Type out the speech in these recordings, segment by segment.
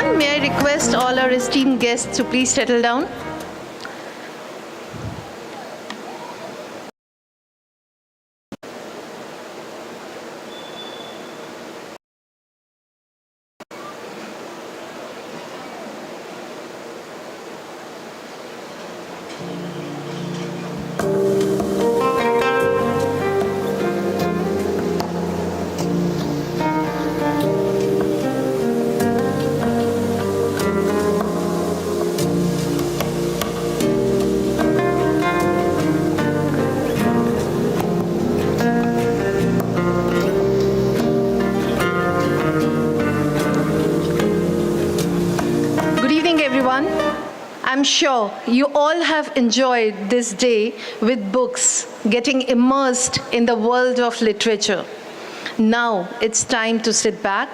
everyone. May I request all our esteemed guests to please settle down? I'm sure you all have enjoyed this day with books, getting immersed in the world of literature. Now it's time to sit back,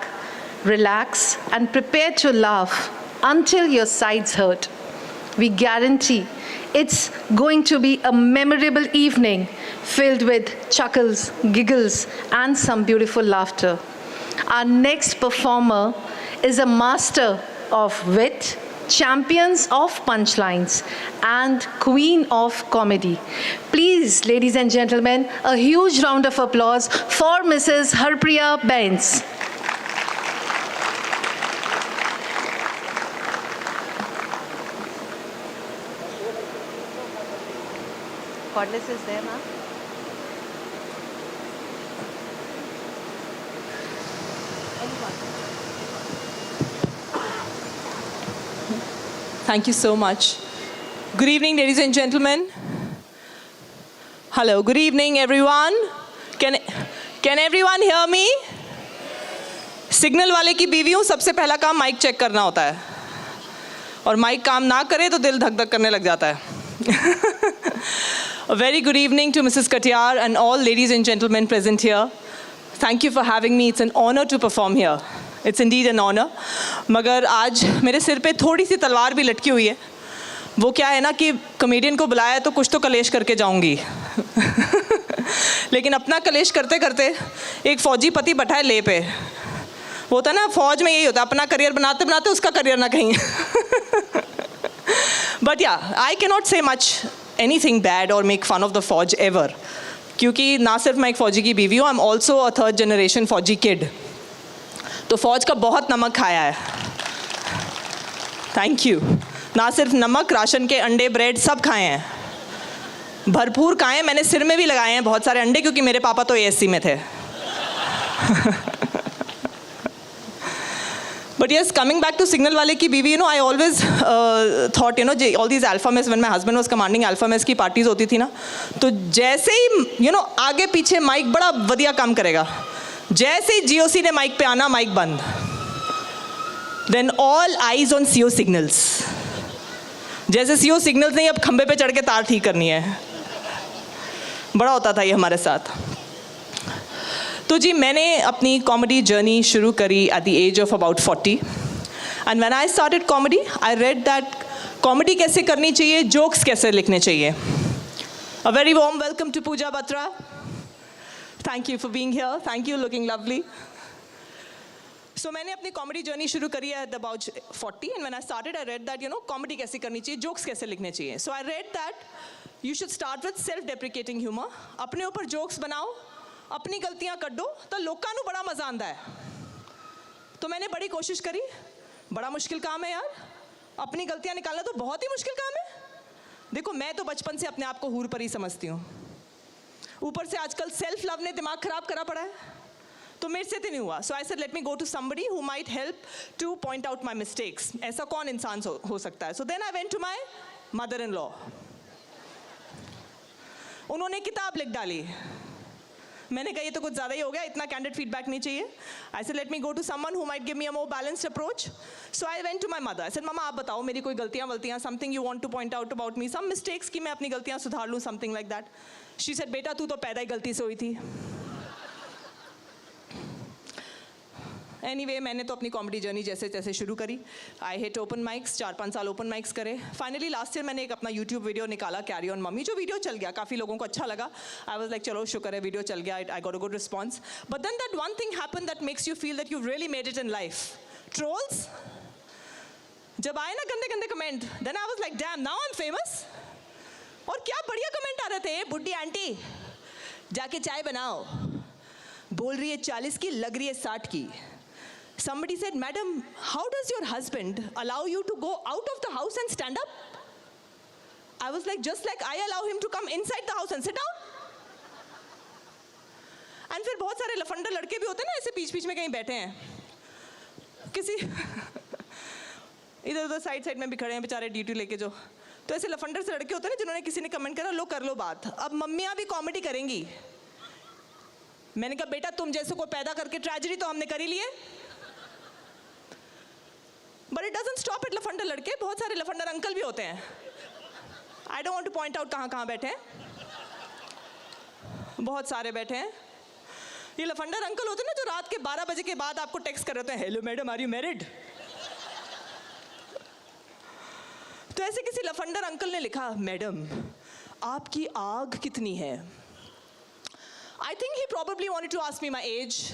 relax, and prepare to laugh until your sides hurt. We guarantee it's going to be a memorable evening filled with chuckles, giggles, and some beautiful laughter. Our next performer is a master of wit, champions of punchlines, and queen of comedy. Please, ladies and gentlemen, a huge round of applause for Mrs. Harpriya Bains. Cordless is there, ma'am. Thank you so much. Good evening, ladies and gentlemen. Hello, good evening, everyone. Can everyone hear me? Signal वाले की बीवी हूँ, सबसे पहला काम mic check करना होता है और माइक काम ना करे तो दिल धक धक करने लग जाता है. A very good evening to Mrs. Katiyar and all ladies and gentlemen present here. Thank you for having me. It's an honor to perform here. It's indeed an honor. मगर आज मेरे सिर पे थोड़ी सी तलवार भी लटकी हुई है. वो क्या है ना कि कॉमेडियन को बुलाया है तो कुछ तो कलेश करके जाऊंगी. लेकिन अपना कलेश करते करते एक फौजी पति बैठा है ले पे. वो होता है ना फौज में यही होता है, अपना करियर बनाते बनाते उसका करियर ना कहीं. But yeah, I cannot say much anything bad or make fun of the फौज ever. क्योंकि ना सिर्फ मैं एक फौजी की बीवी हूँ, I'm also a third generation फौजी kid. तो फौज का बहुत नमक खाया है. Thank you. ना सिर्फ नमक, राशन के अंडे, ब्रेड सब खाए हैं, भरपूर खाए हैं. मैंने सिर में भी लगाए हैं बहुत सारे अंडे क्योंकि मेरे पापा तो एएससी में थे. But yes, coming back to signal वाले की बीवी, I always thought, all these alpha mess, when my husband was commanding alpha mess की parties होती थी ना, तो जैसे ही, आगे पीछे माइक बड़ा बढ़िया काम करेगा. जैसे ही जीओसी ने माइक पे आना, माइक बंद. Then all eyes on CO signals. जैसे CO signals नहीं, अब खंबे पे चढ़ के तार ठीक करनी है. बड़ा होता था ये हमारे साथ. तो जी मैंने अपनी कॉमेडी जर्नी शुरू करी at the age of about 40. And when I started comedy, I read that comedy कैसे करनी चाहिए, जोक्स कैसे लिखने चाहिए. A very warm welcome to Pooja Batra. Thank you for being here. Thank you, looking lovely. So मैंने अपनी comedy journey शुरू करी at about 40, and when I started, I read that comedy कैसे करनी चाहिए, जोक्स कैसे लिखने चाहिए. So I read that you should start with self-deprecating humor. अपने ऊपर जोक्स बनाओ, अपनी गलतियाँ कड्डो, तो लोकां नू बड़ा मजा आंदा है. तो मैंने बड़ी कोशिश करी. बड़ा मुश्किल काम है यार, अपनी गलतियाँ निकालना तो बहुत ही मुश्किल काम है. देखो मैं तो बचपन से अपने आप को हूर परी समझती हूँ. ऊपर से आजकल सेल्फ लव ने दिमाग खराब करा पड़ा है, तो मेरे से तो नहीं हुआ. So I said let me go to somebody who might help to point out my mistakes. ऐसा कौन इंसान हो सकता है. So then I went to my mother in law. उन्होंने किताब लिख डाली. मैंने कहा ये तो कुछ ज़्यादा ही हो गया, इतना कैंडिड फीडबैक नहीं चाहिए. I said let me go to someone who might give me a more balanced approach. So I went to my mother. I said मम्मा आप बताओ मेरी कोई गलतियाँ something you want to point out about me, some mistakes कि मैं अपनी गलतियाँ सुधार लूँ, something like that. She said बेटा तू तो पैदा ही गलती से हुई थी. एनीवे मैंने तो अपनी कॉमेडी जर्नी जैसे तैसे शुरू करी. आई हिट ओपन माइक्स, 4-5 साल ओपन माइक्स करे. फाइनली लास्ट ईयर मैंने एक अपना यूट्यूब वीडियो निकाला, कैरी ऑन मम्मी, जो वीडियो चल गया, काफ़ी लोगों को अच्छा लगा. आई वाज लाइक चलो शुक्र है वीडियो चल गया, I got a good response. But then that one thing happen that makes you feel that you really made it in life. Trolls. जब आए ना गंदे गंदे comment, then I was like damn, now I am famous. और क्या बढ़िया comment आ रहे थे, बुड्ढी आंटी जाके चाय बनाओ, बोल रही है 40 की, लग रही है 60 की। Somebody said, madam, how does your husband allow you to go out of the house and stand up? I was like, just like I allow him to come inside the house and sit down. And फिर बहुत सारे लफंडर लड़के भी होते हैं ना, ऐसे बीच बीच में कहीं बैठे हैं, किसी इधर उधर साइड साइड में भी खड़े हैं बेचारे ड्यूटी लेके जो, तो ऐसे लफंडर से लड़के होते हैं ना, जिन्होंने किसी ने कमेंट करा, लो कर लो बात। अब मम्मियाँ भी कॉमेडी करेंगी। मैंने कहा बेटा तुम जैसे को पैदा करके ट्रेजेडी तो हमने कर ही लिए। But it doesn't stop it. लफंडर लड़के, बहुत सारे लफंडर अंकल भी होते हैं। I don't want to point out कहाँ कहाँ बैठे हैं, बहुत सारे बैठे हैं। ये लफंडर अंकल होते हैं ना, जो रात के 12 बजे के बाद आपको टेक्स्ट कर रहे होते हैं, hello madam are you married. तो ऐसे किसी लफंडर अंकल ने लिखा, मैडम आपकी आग कितनी है। I think he probably wanted to ask me my age.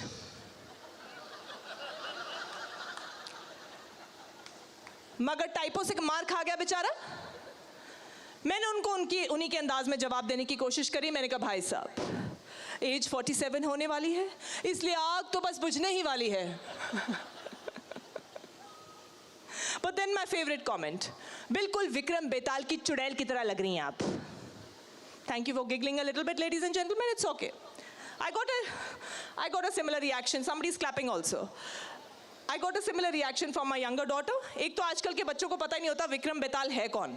मगर टाइपो से मार खा गया बेचारा। मैंने उनको उन्हीं के अंदाज में जवाब देने की कोशिश करी। मैंने कहा भाई साहब एज 47 होने वाली है, इसलिए आग तो बस बुझने ही वाली है। But then my favourite comment, बिल्कुल विक्रम बेताल की चुड़ैल की तरह लग रही हैं आप। Thank you for giggling a little bit ladies and gentleman, it's okay. I got a similar reaction. Somebody is clapping also. I got a similar reaction from my younger daughter. एक तो आजकल के बच्चों को पता ही नहीं होता विक्रम बेताल है कौन।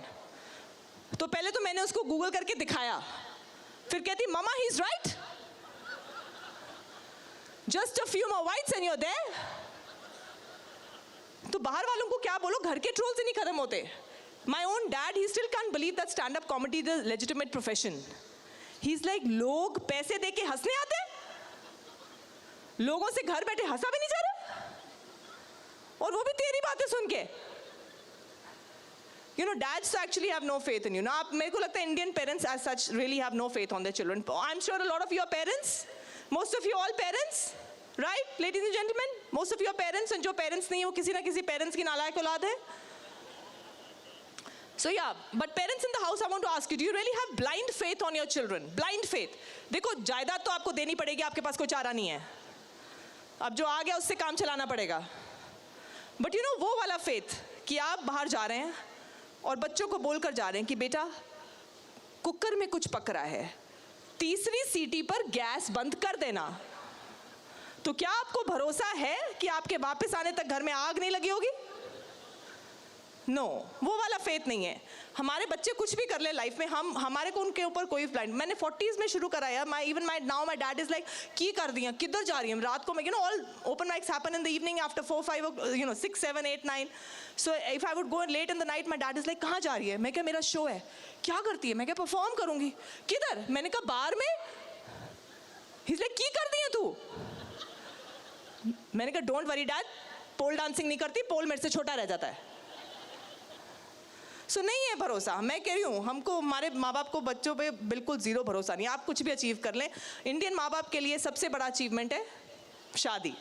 तो पहले तो मैंने उसको गूगल करके दिखाया, फिर कहती मामा he is right, just a few more waits and you are there. तो बाहर वालों को क्या बोलो, घर के ट्रोल्स ही नहीं खत्म होते। My own dad, he still can't believe that stand-up comedy is a legitimate profession. He's like, लोग पैसे दे के हंसने आते हैं, लोगों से घर बैठे हंसा भी नहीं जा रहा, और वो भी तेरी बातें सुन के। You know, dads actually have no faith in you. Now, मेरे को लगता है Indian parents as such really have no faith on their children. I'm sure a lot of you are parents. Most of you all parents, right, ladies and gentlemen? Most of you are parents, and जो parents नहीं है वो किसी ना किसी parents की नालायक औलाद है। So yeah, but parents in the house, I want to ask you, do you really have blind faith on your children? Blind faith. देखो जायदाद तो आपको देनी पड़ेगी, आपके पास कोई चारा नहीं है, अब जो आ गया उससे काम चलाना पड़ेगा। बट यू नो वो वाला फेथ कि आप बाहर जा रहे हैं और बच्चों को बोल कर जा रहे हैं कि बेटा कुकर में कुछ पक रहा है, 3वीं सीटी पर गैस बंद कर देना। तो क्या आपको भरोसा है कि आपके वापस आने तक घर में आग नहीं लगी होगी? नो, वो वाला फेथ नहीं है। हमारे बच्चे कुछ भी कर ले लाइफ में, हमारे को उनके ऊपर कोई ब्लाइंड। मैंने 40s में शुरू कराया, माई डैड इज लाइक की कर दिया, किधर जा रही है रात को। मैं you know all open mics happen in the evening after 4, 5 6, 7, 8, 9। So if I would go let in the night, my dad is like कहाँ जा रही है? मैं क्या मेरा शो है। क्या करती है? मैं क्या परफॉर्म करूंगी। किधर? मैंने कहा बार में। ही इज लाइक की कर दी है तू? मैंने कहा don't worry dad, pole dancing नहीं करती, पोल मेरे से छोटा रह जाता है। सो नहीं है भरोसा। मैं कह रही हूँ हमको, हमारे माँ बाप को बच्चों पे बिल्कुल ज़ीरो भरोसा नहीं। आप कुछ भी अचीव कर लें, इंडियन माँ बाप के लिए सबसे बड़ा अचीवमेंट है शादी।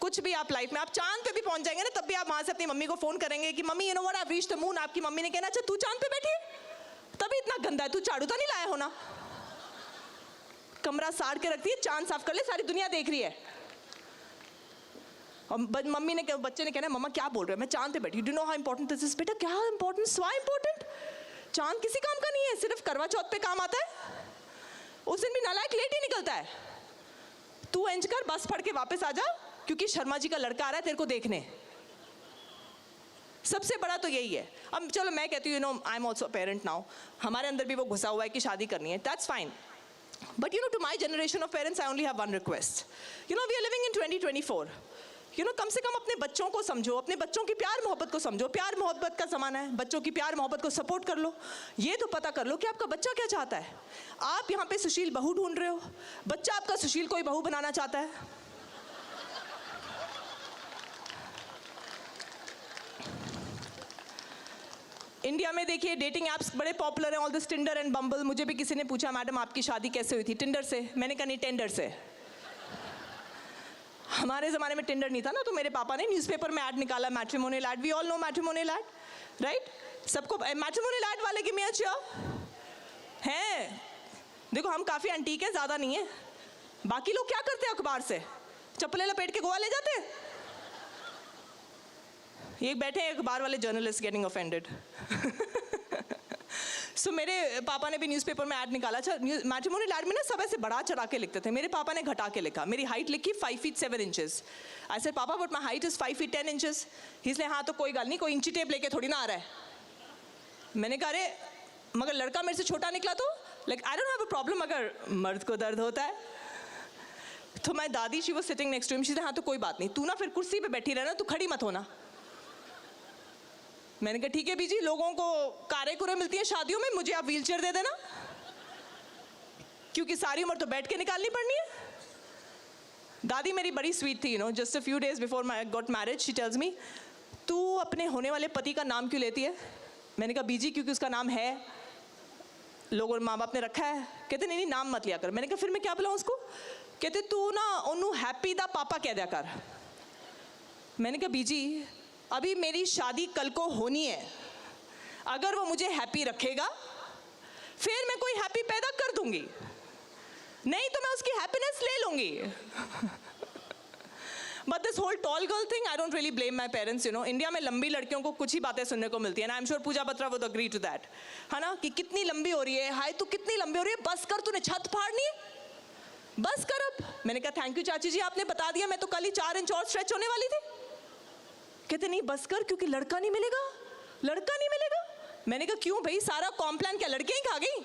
कुछ भी आप लाइफ में, आप चांद पे भी पहुँच जाएंगे ना, तब भी आप वहाँ से अपनी मम्मी को फ़ोन करेंगे कि mummy you know what, I have reached the moon. आपकी मम्मी ने कहना अच्छा तू चांद पे बैठी है, तभी इतना गंदा है, तू झाड़ू तो नहीं लाया हो ना, कमरा साड़ के रखती है, चांद साफ कर ले, सारी दुनिया देख रही है। और मम्मी ने, बच्चे ने कहना मम्मा क्या बोल रहे हो, मैं चांद पे बैठी। Do know how important this is? बेटा क्या इंपॉर्टेंट, सो इंपॉर्टेंट। चांद किसी काम का नहीं है, सिर्फ करवा चौथ पे काम आता है। उस दिन भी नालायक लेट ही निकलता है। तू एंज कर, बस पढ़ के वापस आ जा, क्योंकि शर्मा जी का लड़का आ रहा है तेरे को देखने। सबसे बड़ा तो यही है। अब चलो मैं कहती हूँ you know I am also parent now, हमारे अंदर भी वो घुसा हुआ है कि शादी करनी है, that's fine. But you know to my generation of parents I only have one request. You know we are living in 2024। You know कम से कम अपने बच्चों को समझो, अपने बच्चों की प्यार मोहब्बत को समझो। प्यार मोहब्बत का ज़माना है, बच्चों की प्यार मोहब्बत को सपोर्ट कर लो। ये तो पता कर लो कि आपका बच्चा क्या चाहता है। आप यहाँ पे सुशील बहू ढूंढ रहे हो, बच्चा आपका सुशील कोई बहू बनाना चाहता है। इंडिया में देखिए डेटिंग ऐप्स बड़े पॉपुलर हैं, ऑल दिस टिंडर एंड बम्बल। मुझे भी किसी ने पूछा मैडम आपकी शादी कैसे हुई थी? टिंडर से। मैंने कहा नहीं टेंडर से। हमारे ज़माने में टिंडर नहीं था ना, तो मेरे पापा ने न्यूज़पेपर में ऐड निकाला, matrimonial ad, we all know matrimonial ad, right? सबको मैट्रिमोनियल ऐड वाले की मियाँ अच्छा हैं। देखो हम काफ़ी एंटीक हैं, ज़्यादा नहीं है। बाकी लोग क्या करते हैं अखबार से? चप्पलें लपेट के गोवा ले जाते हैं। ये बैठे हैं अखबार वाले जर्नलिस्ट गेटिंग ऑफेंडेड। सो मेरे पापा ने भी न्यूज़पेपर में ऐड निकाला। अच्छा, मैट्रिमोनियल ऐड में ना सब ऐसे बढ़ा चढ़ा के लिखते थे। मेरे पापा ने घटा के लिखा। मेरी हाइट लिखी 5 feet 7 inches। आई सेड पापा but my height is 5 feet 10 inches। इसलिए हाँ तो कोई गल नहीं, कोई इंची टेप लेके थोड़ी ना आ रहा है। मैंने कहा अरे मगर लड़का मेरे से छोटा निकला तो like I don't have a problem अगर मर्द को दर्द होता है। तो my dadi she was sitting next to him, she said हाँ तो कोई बात नहीं, तू ना फिर कुर्सी पे बैठी रहना, तू खड़ी मत होना। मैंने कहा ठीक है बीजी, लोगों को कारें कुरें मिलती हैं शादियों में, मुझे आप व्हीलचेयर दे देना, क्योंकि सारी उम्र तो बैठ के निकालनी पड़नी है। दादी मेरी बड़ी स्वीट थी, just a few days before my got marriage she tells me, तू अपने होने वाले पति का नाम क्यों लेती है? मैंने कहा बीजी क्योंकि उसका नाम है, लोगों माँ बाप ने रखा है। कहते नहीं नाम मत लिया कर। मैंने कहा फिर मैं क्या बुलाऊँ उसको? कहते तू ना ओनू हैप्पी दा पापा कह दिया कर। मैंने कहा बीजी अभी मेरी शादी कल को होनी है, अगर वो मुझे हैप्पी रखेगा फिर मैं कोई हैप्पी पैदा कर दूंगी, नहीं तो मैं उसकी हैप्पीनेस ले लूंगी। But this whole tall girl thing, I don't really blame my parents. India में लंबी लड़कियों को कुछ ही बातें सुनने को मिलती है, I am sure Pooja Batra would agree to that, है ना? कि कितनी लंबी हो रही है, हाय तू कितनी लंबी हो रही है, बस कर, तूने छत फाड़नी है, बस कर अब। मैंने कहा थैंक यू चाची जी, आपने बता दिया, मैं तो कल ही 4 इंच और स्ट्रेच होने वाली थी। कहते नहीं बस कर क्योंकि लड़का नहीं मिलेगा, लड़का नहीं मिलेगा। मैंने कहा क्यों भाई, सारा कॉम्प्लान क्या लड़के ही खा गई?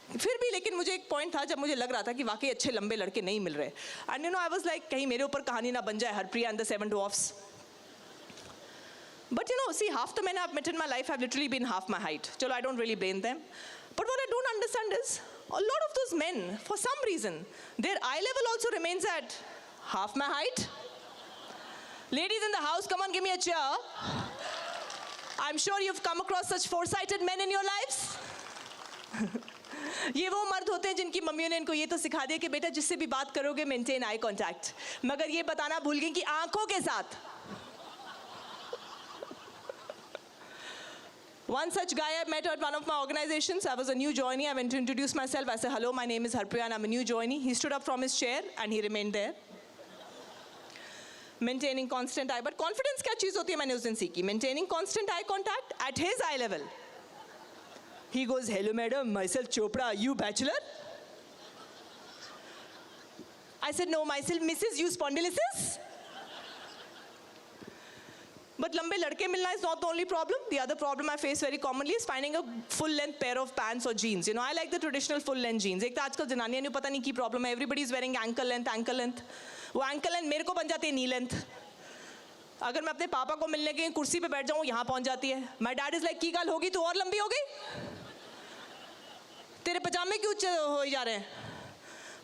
फिर भी लेकिन मुझे एक पॉइंट था जब मुझे लग रहा था कि वाकई अच्छे लंबे लड़के नहीं मिल रहे। एंड आई वाज लाइक कहीं मेरे ऊपर कहानी ना बन जाए Harpriya and the 7 dwarfs। But see half the men I've met in my life have literally been half my height। चलो I don't really blame them। But what I don't understand is a lot of those men, for some reason, their eye level also remains at half my height। Ladies in the house, come on, give me a cheer। I'm sure you've come across such foresighted men in your lives। ये वो मर्द होते हैं जिनकी मम्मियों ने इनको ये तो सिखा दिया कि बेटा जिससे भी बात करोगे मेंटेन आई कांटेक्ट, मगर ये बताना भूल गई कि आंखों के साथ। One such guy I met at one of my organizations. I was a new joinee. I went to introduce myself. I said, hello, my name is Harpriya and I'm a new joinee. He stood up from his chair and he remained there, maintaining constant eye। But confidence क्या चीज़ होती है मैंने उस दिन सीखी। Maintaining constant eye contact at his eye level। He goes, hello madam, myself Chopra, you bachelor? I said, no, myself Mrs. You spondylosis? But लंबे लड़के मिलना is not the only problem. The other problem I face very commonly is finding a full length pair of pants or jeans। I like the traditional full length jeans। एक तो आजकल जनानियाँ नहीं पता नहीं की प्रॉब्लम है, everybody is wearing ankle length। वो ankle length मेरे को बन जाती है knee length। अगर मैं अपने पापा को मिलने के कुर्सी पे बैठ जाऊँ यहाँ पहुँच जाती है। My dad is like की गाल होगी, तू और लंबी हो गई, तेरे पजामे क्यों हो जा रहे हैं?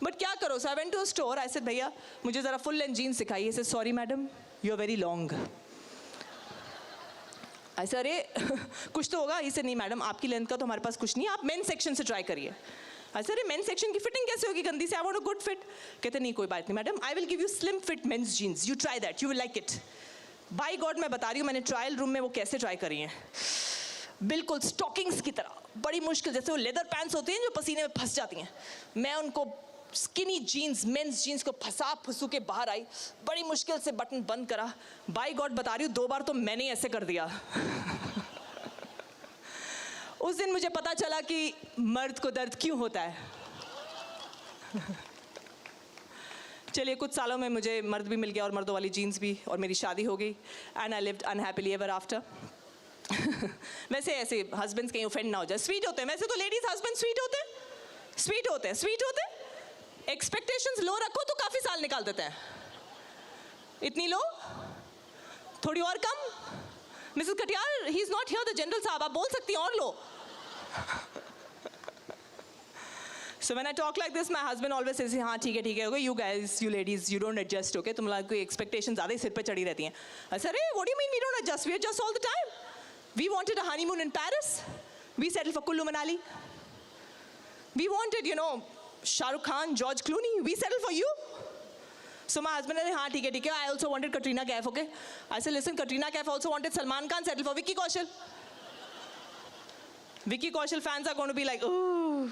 बट क्या करो? So I went to a store। I said भैया मुझे ज़रा full length jeans सिखाइए। He said sorry madam, you are very long। ऐसा अरे कुछ तो होगा। इसे नहीं मैडम आपकी लेंथ का तो हमारे पास कुछ नहीं है, आप मेन सेक्शन से ट्राई करिए। ऐसा अरे मेन सेक्शन की फिटिंग कैसे होगी गंदी से, I want a good fit. कहते नहीं कोई बात नहीं madam, I will give you slim fit men's jeans, you try that, you will like it. By god मैं बता रही हूँ, मैंने ट्रायल रूम में वो कैसे ट्राई करी हैं, बिल्कुल स्टॉकिंग्स की तरह, बड़ी मुश्किल, जैसे वो लेदर पैंट्स होती हैं जो पसीने में फंस जाती हैं, मैं उनको स्किनी जीन्स मेंस जीन्स को फंसा फंसू के बाहर आई, बड़ी मुश्किल से बटन बंद करा। बाय गॉड बता रही हूँ 2 बार तो मैंने ऐसे कर दिया। उस दिन मुझे पता चला कि मर्द को दर्द क्यों होता है। चलिए कुछ सालों में मुझे मर्द भी मिल गया और मर्दों वाली जीन्स भी, और मेरी शादी हो गई and I lived अनहैपीली ever after. वैसे ऐसे हस्बैंड्स कहीं ऑफेंड ना हो जाए, स्वीट होते हैं वैसे तो लेडीज हस्बैंड, स्वीट होते हैं, स्वीट होते हैं, स्वीट होते हैं। एक्सपेक्टेशंस लो रखो तो काफ़ी साल निकाल देते हैं। इतनी लो, थोड़ी और कम। Mrs Katiyar, he is not here the general साहब, आप बोल सकती हैं और लो। So when I talk like this, my husband always says, हाँ ठीक है okay, you guys, you ladies, you don't adjust, okay? तुम लोग की expectations ज़्यादा ही सिर पे चढ़ी रहती हैं। I said, hey, what do you mean we don't adjust? We adjust all the time. We wanted a honeymoon in Paris. We settled for Kullu Manali. We wanted, Shah Rukh Khan, George Clooney. We settled for you. So my husband said, हाँ ठीक है, I also wanted Katrina Kaif, okay? I said, listen, Katrina Kaif also wanted Salman Khan, settle for Vicky Kaushal. Vicky Kaushal fans are going to be like, ooh.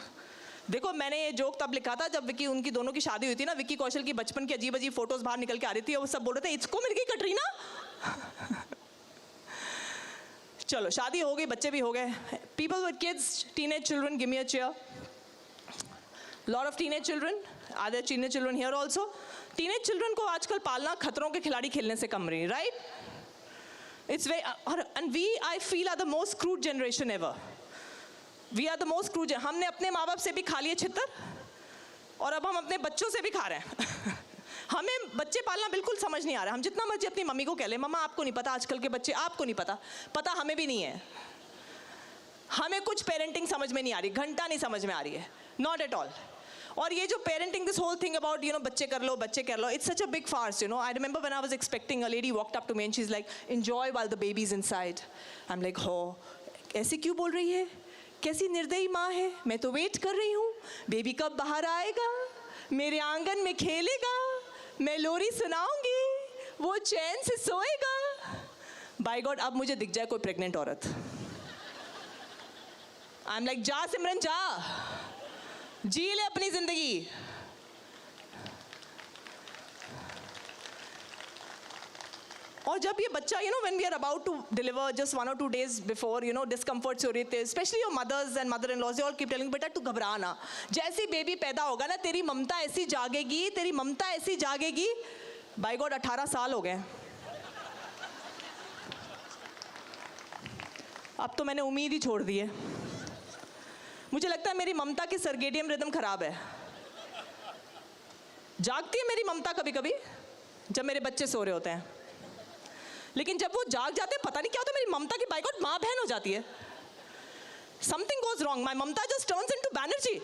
देखो मैंने ये joke तब लिखा था जब विकी उनकी दोनों की शादी हुई थी ना, विकी कौशल की बचपन की अजीब अजीब फोटोज बाहर निकल के आ रही थी और वो सब बोल रहे थे इसको मिल गई कटरीना. चलो शादी हो गई, बच्चे भी हो गए. People with kids, teenage children, give me a cheer. Lot of teenage children, are there teenage children here also? Teenage children को आजकल पालना खतरों के खिलाड़ी खेलने से कम रही, right? It's way and we I feel are the most crude generation ever. We are the most crude. हमने अपने माँ बाप से भी खा लिए छितर और अब हम अपने बच्चों से भी खा रहे हैं. हमें बच्चे पालना बिल्कुल समझ नहीं आ रहा. हम जितना मर्जी अपनी मम्मी को कह लें, मम्मा आपको नहीं पता आजकल के बच्चे, आपको नहीं पता हमें भी नहीं है. हमें कुछ पेरेंटिंग समझ में नहीं आ रही, घंटा नहीं समझ में आ रही है, नॉट एट ऑल. और ये जो parenting, this whole thing about बच्चे कर लो, it's such a big farce. I remember when I was expecting, a lady walked up to me and she is like, enjoy while the baby is inside. I am like, हो ऐसे क्यों बोल रही है, कैसी निर्दयी माँ है. मैं तो वेट कर रही हूँ, बेबी कब बाहर आएगा, मेरे आंगन में खेलेगा, मैं लोरी सुनाऊंगी, वो चैन से सोएगा. बाय गॉड, अब मुझे दिख जाए कोई प्रेग्नेंट औरत, आई एम लाइक, जा सिमरन जा, जी ले अपनी जिंदगी. और जब ये बच्चा when we are about to deliver, just 1 or 2 days before, discomforts हो रही थी, especially your mothers and mother-in-laws, they all keep telling, बेटा तू घबरा ना, जैसी बेबी पैदा होगा ना तेरी ममता ऐसी जागेगी, तेरी ममता ऐसी जागेगी. बाय गॉड 18 साल हो गए, अब तो मैंने उम्मीद ही छोड़ दी है. मुझे लगता है मेरी ममता की सर्केडियन रिदम खराब है. जागती है मेरी ममता कभी कभी जब मेरे बच्चे सो रहे होते हैं, लेकिन जब वो जाग जाते हैं पता नहीं क्या होता है, मेरी ममता की बाय गॉड माँ बहन हो जाती है. समथिंग गोज रॉन्ग, माई ममता जस्ट टर्न्स इनटू बैनर्जी.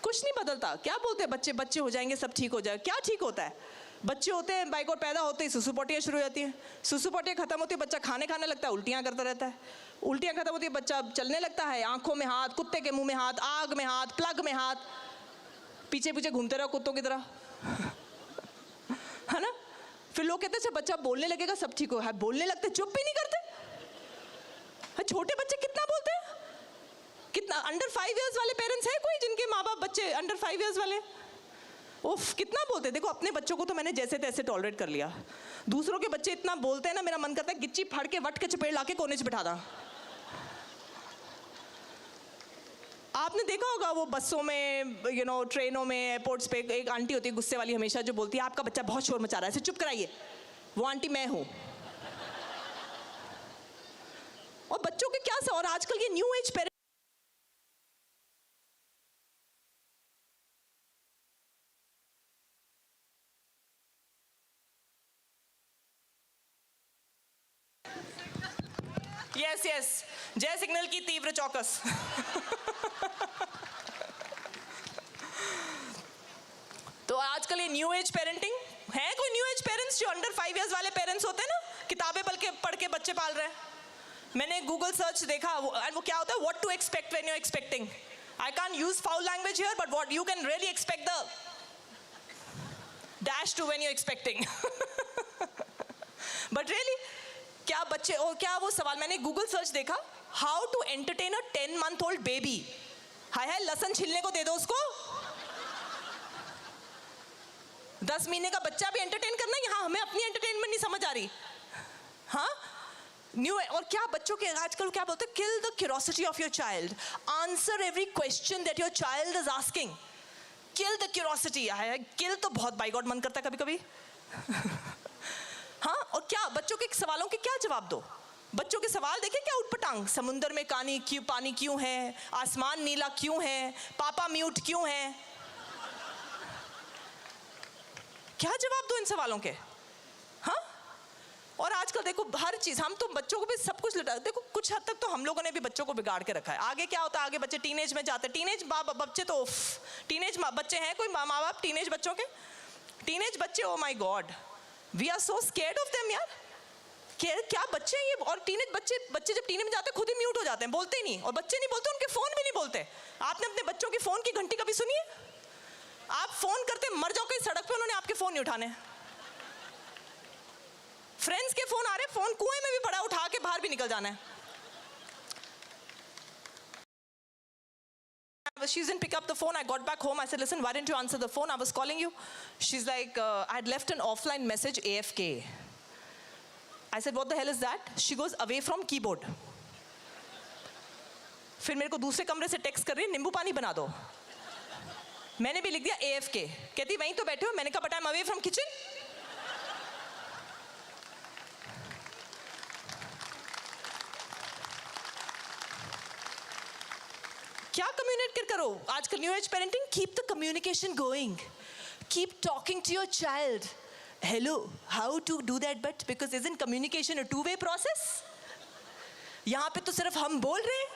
कुछ नहीं बदलता. क्या बोलते हैं बच्चे, बच्चे हो जाएंगे सब ठीक हो जाएगा. क्या ठीक होता है? बच्चे होते हैं, बाय गॉड पैदा होते ही सुसुपोटियाँ शुरू हो जाती हैं, सुसुपोटियाँ खत्म होती है, बच्चा खाने लगता है, उल्टियाँ करता रहता है, उल्टियाँ खत्म होती है, बच्चा चलने लगता है, आंखों में हाथ, कुत्ते के मुंह में हाथ, आग में हाथ, प्लग में हाथ, पीछे पीछे घूमते रहो कुत्तों की तरह, है ना? फिर लोग कहते हैं अच्छा बच्चा बोलने लगेगा सब ठीक हो. बोलने लगते, चुप भी नहीं करते. छोटे बच्चे कितना बोलते हैं, कितना. अंडर 5 years वाले पेरेंट्स हैं कोई जिनके माँ बाप बच्चे अंडर 5 years वाले? उफ कितना बोलते. देखो अपने बच्चों को तो मैंने जैसे तैसे टॉलरेट कर लिया, दूसरों के बच्चे इतना बोलते हैं ना, मेरा मन करता है गिच्ची फाड़ के वट के चपेट ला के कोने से बिठा दा. आपने देखा होगा वो बसों में, ट्रेनों में, एयरपोर्ट्स पे एक आंटी होती है गुस्से वाली हमेशा, जो बोलती है आपका बच्चा बहुत शोर मचा रहा है, इसे चुप कराइए. वो आंटी मैं हूं. और बच्चों के क्या और आजकल के न्यू एज पेरेंट्स, यस जय सिग्नल की तीव्र चौकस. तो आजकल ये न्यू एज पेरेंटिंग है. कोई न्यू एज पेरेंट्स जो अंडर 5 years वाले पेरेंट्स होते हैं ना, किताबें पढ़ के बच्चे पाल रहे हैं. मैंने गूगल सर्च देखा, वो क्या होता है, what to expect when you are expecting. I can't use foul language here, but what you can really expect the dash to when you are expecting. But really क्या बच्चे, और क्या वो सवाल, मैंने गूगल सर्च देखा, how to entertain a 10-month-old baby. हाय लहसुन छिलने को दे दो उसको. 10 महीने का बच्चा भी एंटरटेन करना है. यहाँ हमें अपनी एंटरटेनमेंट नहीं समझ आ रही. हाँ न्यू. और क्या बच्चों के आजकल क्या बोलते हैं, kill the curiosity of your child, answer every question that your child is asking. Kill the curiosity. Kill तो बहुत बाय गॉड मन करता है कभी कभी. हाँ, और क्या बच्चों के सवालों के क्या जवाब दो. बच्चों के सवाल देखें क्या उठपटांग, समुंदर में पानी क्यों है, आसमान नीला क्यों है, पापा म्यूट क्यों है. क्या जवाब दो इन सवालों के. हाँ, और आजकल देखो हर चीज़, हम तो बच्चों को भी सब कुछ लटा. देखो कुछ हद तक तो हम लोगों ने भी बच्चों को बिगाड़ के रखा है. आगे क्या होता है, आगे बच्चे टीनेज में जाते हैं. टीनेज बच्चे तो टीनेज बच्चे हैं कोई माँ बाप टीनेज बच्चों के, टीनेज बच्चे, oh my god, we are so scared of them यार. क्या बच्चे हैं ये, और टीनेज बच्चे जब टीनेज में जाते हैं खुद ही म्यूट हो जाते हैं, बोलते ही नहीं, और बच्चे नहीं बोलते उनके फ़ोन भी नहीं बोलते। आपने अपने बच्चों की फ़ोन की घंटी कभी सुनी है? आप फ़ोन करते मर जाओ कहीं सड़क पे, उन्होंने आपके फ़ोन नहीं उठाने। फ्रेंड्स के फ़ोन आ रहे, फ़ोन कुएं में भी पड़ा, उठा के बाहर भी निकल जाना है। She didn't pick up the phone. I got back home. I said, listen, why didn't you answer the phone? I was calling you. She's like, I had left an offline message, AFK. I said, what the hell is that? She goes, away from keyboard. फिर मेरे को दूसरे कमरे से text कर रही है, नींबू पानी बना दो। मैंने भी लिख दिया AFK। कहती वहीं तो बैठे हो। मैंने कहा, but I'm away from kitchen. क्या कम्युनिकेट करो आजकल new age parenting? Keep the communication going, keep talking to your child. Hello, how to do that, but because isn't communication a two way process? यहाँ पे तो सिर्फ हम बोल रहे हैं,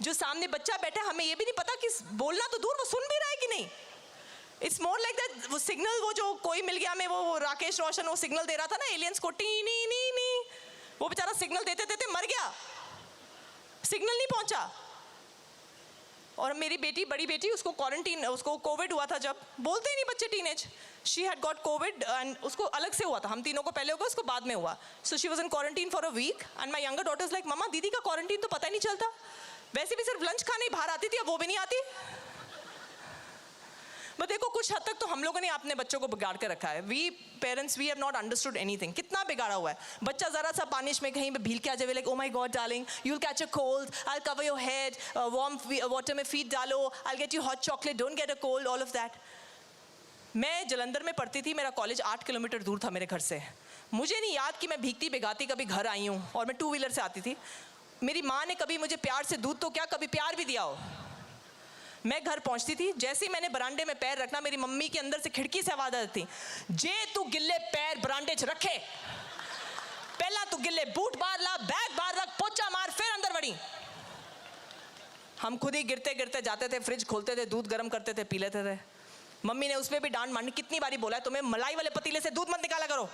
जो सामने बच्चा बैठा है हमें ये भी नहीं पता कि बोलना तो दूर, वो सुन भी रहा है कि नहीं। इट्स मोर लाइक दैट, वो सिग्नल, वो जो कोई मिल गया हमें, वो राकेश रोशन वो सिग्नल दे रहा था ना एलियंस को, टी नी नी नी, वो बेचारा सिग्नल देते देते मर गया, सिग्नल नहीं पहुंचा। और मेरी बेटी, बड़ी बेटी, उसको क्वारंटीन, उसको कोविड हुआ था, जब बोलते ही नहीं बच्चे teenage, she had got Covid and उसको अलग से हुआ था, हम तीनों को पहले हो गया, उसको बाद में हुआ। So she was in quarantine for a week and my younger daughter is like, मम्मा दीदी का क्वारंटीन तो पता ही नहीं चलता, वैसे भी सिर्फ लंच खाने ही बाहर आती थी, अब वो भी नहीं आती। बट देखो कुछ हद तक तो हम लोगों ने अपने बच्चों को बिगाड़ के रखा है। We parents, we have not understood anything. कितना बिगाड़ा हुआ है बच्चा, जरा सा बारिश में कहीं पे भील के आ जाए, like oh my God darling, you will catch a cold, I will cover your head, warm water में फीड डालो, I will get you hot chocolate, don't get a cold, all of that. मैं जलंधर में पढ़ती थी, मेरा college 8 kilometre दूर था मेरे घर से। मुझे नहीं याद कि मैं भीगती भिगाती कभी घर आई हूँ, और मैं 2 व्हीलर से आती थी। मेरी माँ ने कभी मुझे प्यार से दूध तो क्या, कभी प्यार भी दिया हो। मैं घर पहुंचती थी, जैसे ही मैंने बरांडे में पैर रखना, मेरी मम्मी के अंदर से खिड़की से आवाज आती थी, जे तू गिल्ले पैर बरांडे च रखे, पहला तू गिल्ले बूट बाहर ला, बैग बाहर रख, पोचा मार, फिर अंदर बढ़ी। हम खुद ही गिरते गिरते जाते थे, फ्रिज खोलते थे, दूध गर्म करते थे, पी लेते थे। मम्मी ने उसमें भी डांट मारनी, कितनी बारी बोला है तुम्हें, मलाई वाले पतीले से दूध मत निकाला करो।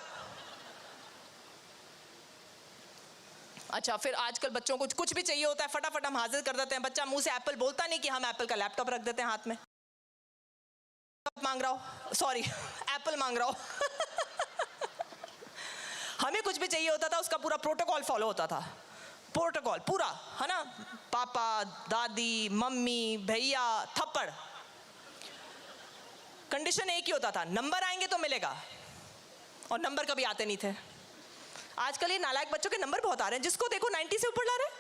अच्छा, फिर आजकल बच्चों को कुछ भी चाहिए होता है, फटाफट हम हाजिर कर देते हैं। बच्चा मुंह से एप्पल बोलता नहीं कि हम एप्पल का लैपटॉप रख देते हैं हाथ में। मांग रहा हो, सॉरी एप्पल मांग रहा हो। हमें कुछ भी चाहिए होता था, उसका पूरा प्रोटोकॉल फॉलो होता था, प्रोटोकॉल पूरा, है ना, पापा, दादी, मम्मी, भैया, थप्पड़। कंडीशन एक ही होता था, नंबर आएंगे तो मिलेगा, और नंबर कभी आते नहीं थे। आजकल ये नालायक बच्चों के नंबर बहुत आ रहे हैं, जिसको देखो 90 से ऊपर ला रहे हैं।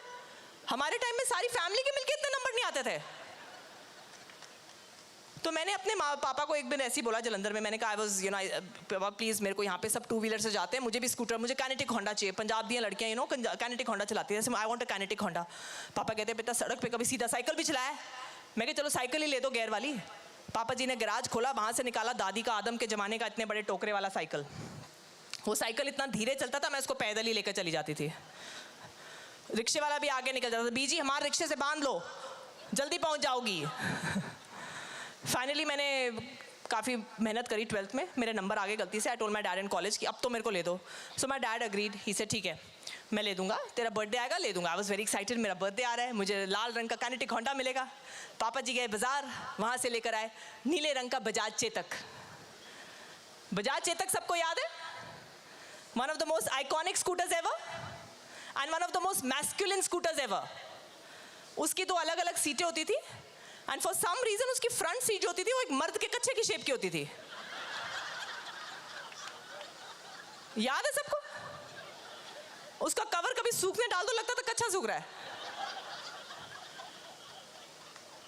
हमारे टाइम में सारी फैमिली के मिलके इतने नंबर नहीं आते थे। तो मैंने अपने माँ पापा को एक दिन ऐसे ही बोला जलंधर में, मैंने कहा आई वाज यू नो, पापा प्लीज़, मेरे को यहाँ पे सब 2 व्हीलर से जाते हैं, मुझे भी स्कूटर, मुझे काइनेटिक होंडा चाहिए। पंजाब दी लड़कियाँ यू नो काइनेटिक होंडा चलाती है, आई वांट अ काइनेटिक होंडा। पापा कहते हैं बेटा सड़क पे कभी सीधा साइकिल भी चलाया है? मैं कहा चलो साइकिल ही ले दो गेयर वाली। पापा जी ने गैराज खोला, वहाँ से निकाला दादी का आदम के ज़माने का इतने बड़े टोकरे वाला साइकिल। वो साइकिल इतना धीरे चलता था, मैं उसको पैदल ही लेकर चली जाती थी। रिक्शे वाला भी आगे निकल जाता था, बीजी हमारे रिक्शे से बांध लो, जल्दी पहुंच जाओगी। फाइनली मैंने काफ़ी मेहनत करी, 12th में मेरे नंबर आ गए गलती से। I told my dad in college कि अब तो मेरे को ले दो। सो माय डैड अग्रीड, ही से ठीक है मैं ले दूंगा, तेरा बर्थडे आएगा ले दूंगा। आई वाज वेरी एक्साइटेड, मेरा बर्थडे आ रहा है, मुझे लाल रंग का काइनेटिक होंडा मिलेगा। पापा जी गए बाजार, वहाँ से लेकर आए नीले रंग का बजाज चेतक। बजाज चेतक सबको याद है, one of the most iconic scooters ever and one of the most masculine scooters ever. उसकी 2 अलग अलग सीटें होती थी and for some reason उसकी फ्रंट सीट जो होती थी वो एक मर्द के कच्चे की शेप की होती थी। याद है सबको? उसका कवर कभी सूखने डाल दो, लगता था कच्चा सूख रहा है।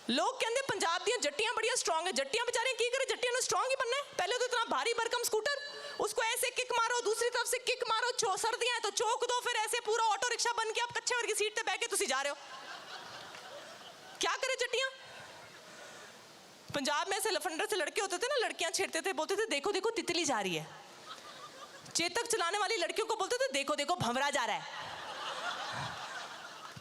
लोग कहते पंजाब दी जट्टियां बड़िया स्ट्रांग है, जट्टियां बेचारे की करे, जट्टियां ने स्ट्रांग ही बनना है। पहले तो इतना भारी भरकम स्कूटर, उसको ऐसे किक मारो, दूसरी तरफ से किक मारो, सर्दियां हैं तो चौक दो, फिर ऐसे पूरा ऑटो रिक्शा बन के आप कच्चे वर्गी सीट पे बैठ के तुसी जा रहे हो। क्या करे जट्टियां? पंजाब में ऐसे लफंडर से लड़के होते थे ना, लड़कियां छेड़ते थे, बोलते थे देखो देखो तितली जा रही है। चेतक चलाने वाली लड़कियों को बोलते थे देखो देखो भंवरा जा रहा है,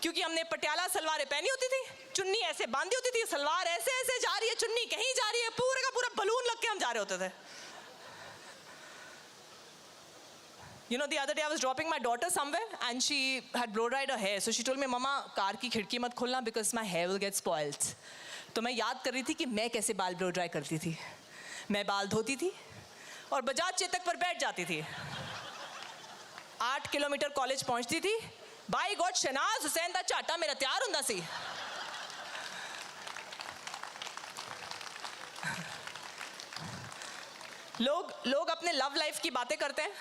क्योंकि हमने पटियाला सलवारें पहनी होती थी, चुन्नी ऐसे बांधी होती थी, सलवार ऐसे ऐसे जा रही है, चुन्नी कहीं जा रही है, पूरा का पूरा बलून लग के हम जा रहे होते थे। You know, the other day I was dropping my daughter somewhere and she had blow dried her hair. So she told me, Mama, car की खिड़की मत खोलना because my hair will get spoiled. तो मैं याद कर रही थी कि मैं कैसे बाल ब्लो ड्राई करती थी. मैं बाल धोती थी और बजाज चेतक पर बैठ जाती थी. 8 किलोमीटर कॉलेज पहुंचती थी. बाई गॉड शहनाज हुसैन दा झाटा मेरा तैयार हुंदा सी. लोग अपने लव लाइफ की बातें करते हैं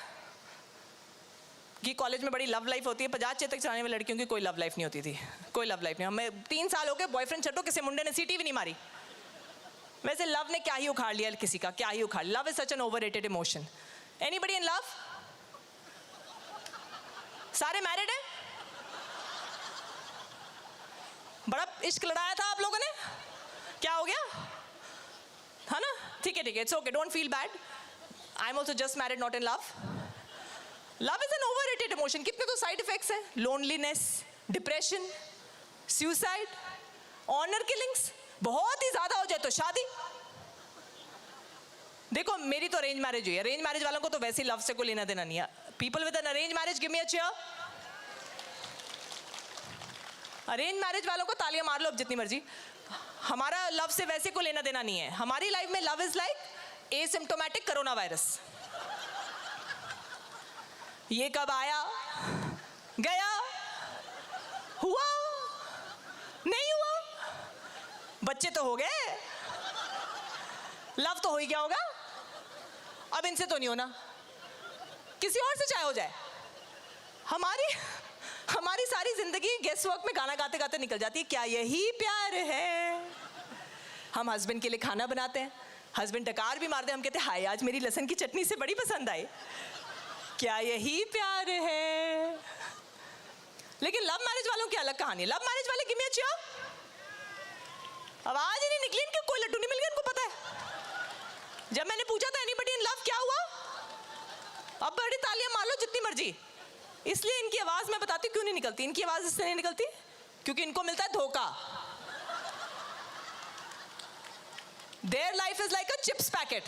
कि कॉलेज में बड़ी लव लाइफ होती है. बजाज चेतक चलाने वाली लड़कियों की कोई लव लाइफ नहीं होती थी. कोई लव लाइफ नहीं. हमें 3 साल हो गए बॉयफ्रेंड छटो किसी मुंडे ने सीटी भी नहीं मारी. वैसे लव ने क्या ही उखाड़ लिया किसी का, क्या ही उखाड़. Love is such an overrated emotion. Anybody in love? सारे मैरिड हैं? बड़ा इश्क लड़ाया था आप लोगों ने, क्या हो गया? है ना? ठीक है, it's okay, don't feel bad. I am also just married, not in love. Love is an overrated emotion. कितने तो साइड इफेक्ट्स हैं. Loneliness, depression, suicide, honour killings. बहुत ही ज्यादा हो जाए तो शादी. देखो मेरी तो अरेंज मैरिज हुई है. अरेंज मैरिज वालों को तो वैसे ही लव से कोई लेना देना नहीं है. People with an arrange marriage give me a cheer. Arrange marriage वालों को तालियां मार लो अब जितनी मर्जी. हमारा लव से वैसे को लेना देना नहीं है. हमारी लाइफ में love is like asymptomatic corona virus. ये कब आया, गया, हुआ, नहीं हुआ, बच्चे तो हो गए, लव तो हो ही गया होगा. अब इनसे तो नहीं होना, किसी और से चाहे हो जाए. हमारी सारी जिंदगी गेस्ट वर्क में गाना गाते गाते निकल जाती है. क्या यही प्यार है? हम हस्बैंड के लिए खाना बनाते हैं, हस्बैंड डकार भी मारते हैं. हम कहते हैं हाय आज मेरी लहसुन की चटनी से बड़ी पसंद आई. क्या यही प्यार है? लेकिन लव मैरिज वालों की अलग कहानी है. लव मैरिज वाले गिव मी अ चीयर. आवाज ही नहीं निकली इनकी, कोई लड्डू नहीं मिल गया. इनको पता है जब मैंने पूछा था एनीबडी इन लव क्या हुआ, अब बड़ी तालियां मार लो जितनी मर्जी. इसलिए इनकी आवाज मैं बताती हूँ क्यों नहीं निकलती. इनकी आवाज इसलिए नहीं निकलती क्योंकि इनको मिलता है धोखा. Their life is like a chips packet.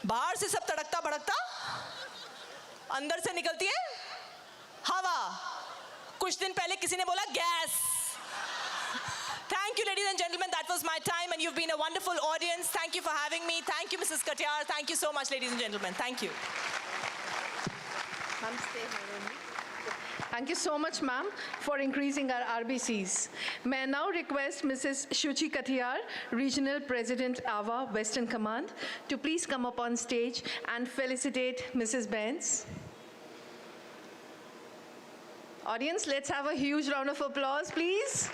बाहर से सब तड़कता भड़कता, अंदर से निकलती है हवा. कुछ दिन पहले किसी ने बोला gas. Thank you, ladies and gentlemen. That was my time, and you've been a wonderful audience. Thank you for having me. Thank you, Mrs. Katiyar. Thank you so much, ladies and gentlemen. Thank you. Ma'am, stay here. Thank you so much, ma'am, for increasing our RBCs. May I now request Mrs. Shuchi Katiyar, Regional President, AWWA, Western Command, to please come up on stage and felicitate Mrs. Benz. Audience, let's have a huge round of applause, please.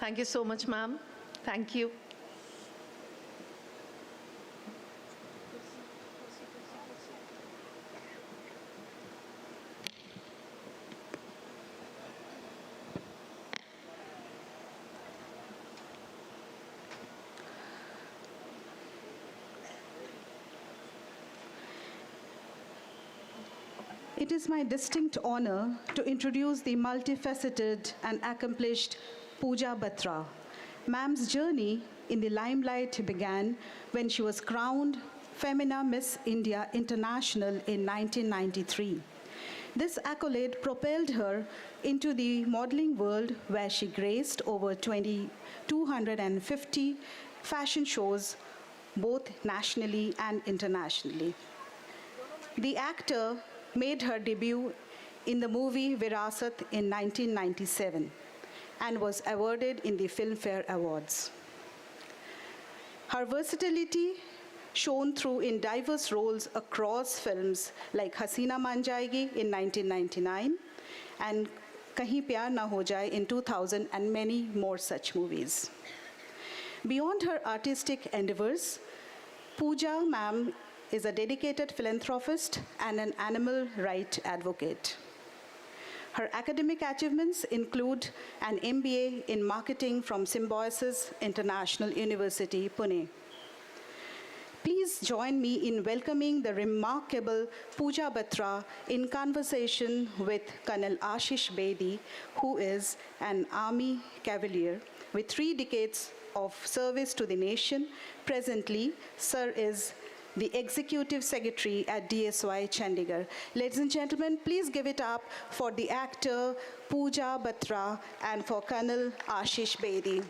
Thank you so much, ma'am. Thank you. It is my distinct honor to introduce the multifaceted and accomplished Pooja Batra. Ma'am's journey in the limelight began when she was crowned Femina Miss India International in 1993. This accolade propelled her into the modeling world where she graced over 250 fashion shows both nationally and internationally. The actor made her debut in the movie Virasat in 1997 and was awarded in the Filmfare Awards. Her versatility shone through in diverse roles across films like Hasina Maan Jayegi in 1999 and Kahin Pyar Na Ho Jaye in 2000 and many more such movies. Beyond her artistic endeavors, Pooja ma'am is a dedicated philanthropist and an animal rights advocate. Her academic achievements include an MBA in marketing from Symbiosis International University, Pune. Please join me in welcoming the remarkable Pooja Batra in conversation with Colonel Ashish Bedi, who is an Army Cavalier with 3 decades of service to the nation. Presently, Sir is the Executive Secretary at DSY Chandigarh. Ladies and gentlemen, please give it up for the actor Pooja Batra and for Colonel Ashish Bedi.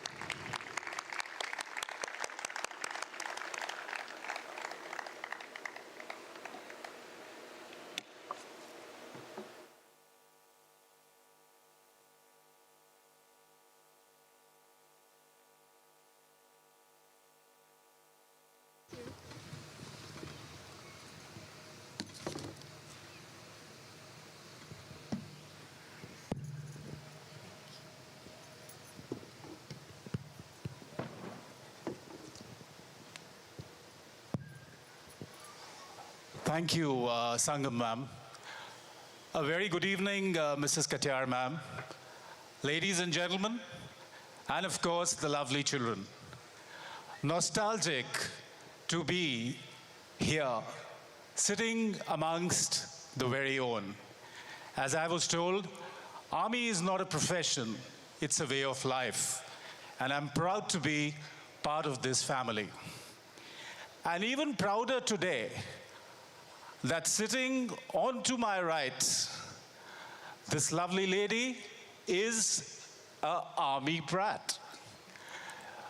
Thank you, Sangam ma'am. A very good evening, Mrs. Katyar ma'am, ladies and gentlemen, and of course the lovely children. Nostalgic to be here, sitting amongst the very own. As I was told, Army is not a profession, it's a way of life. And I'm proud to be part of this family. And even prouder today that sitting on to my right, this lovely lady is an Army brat.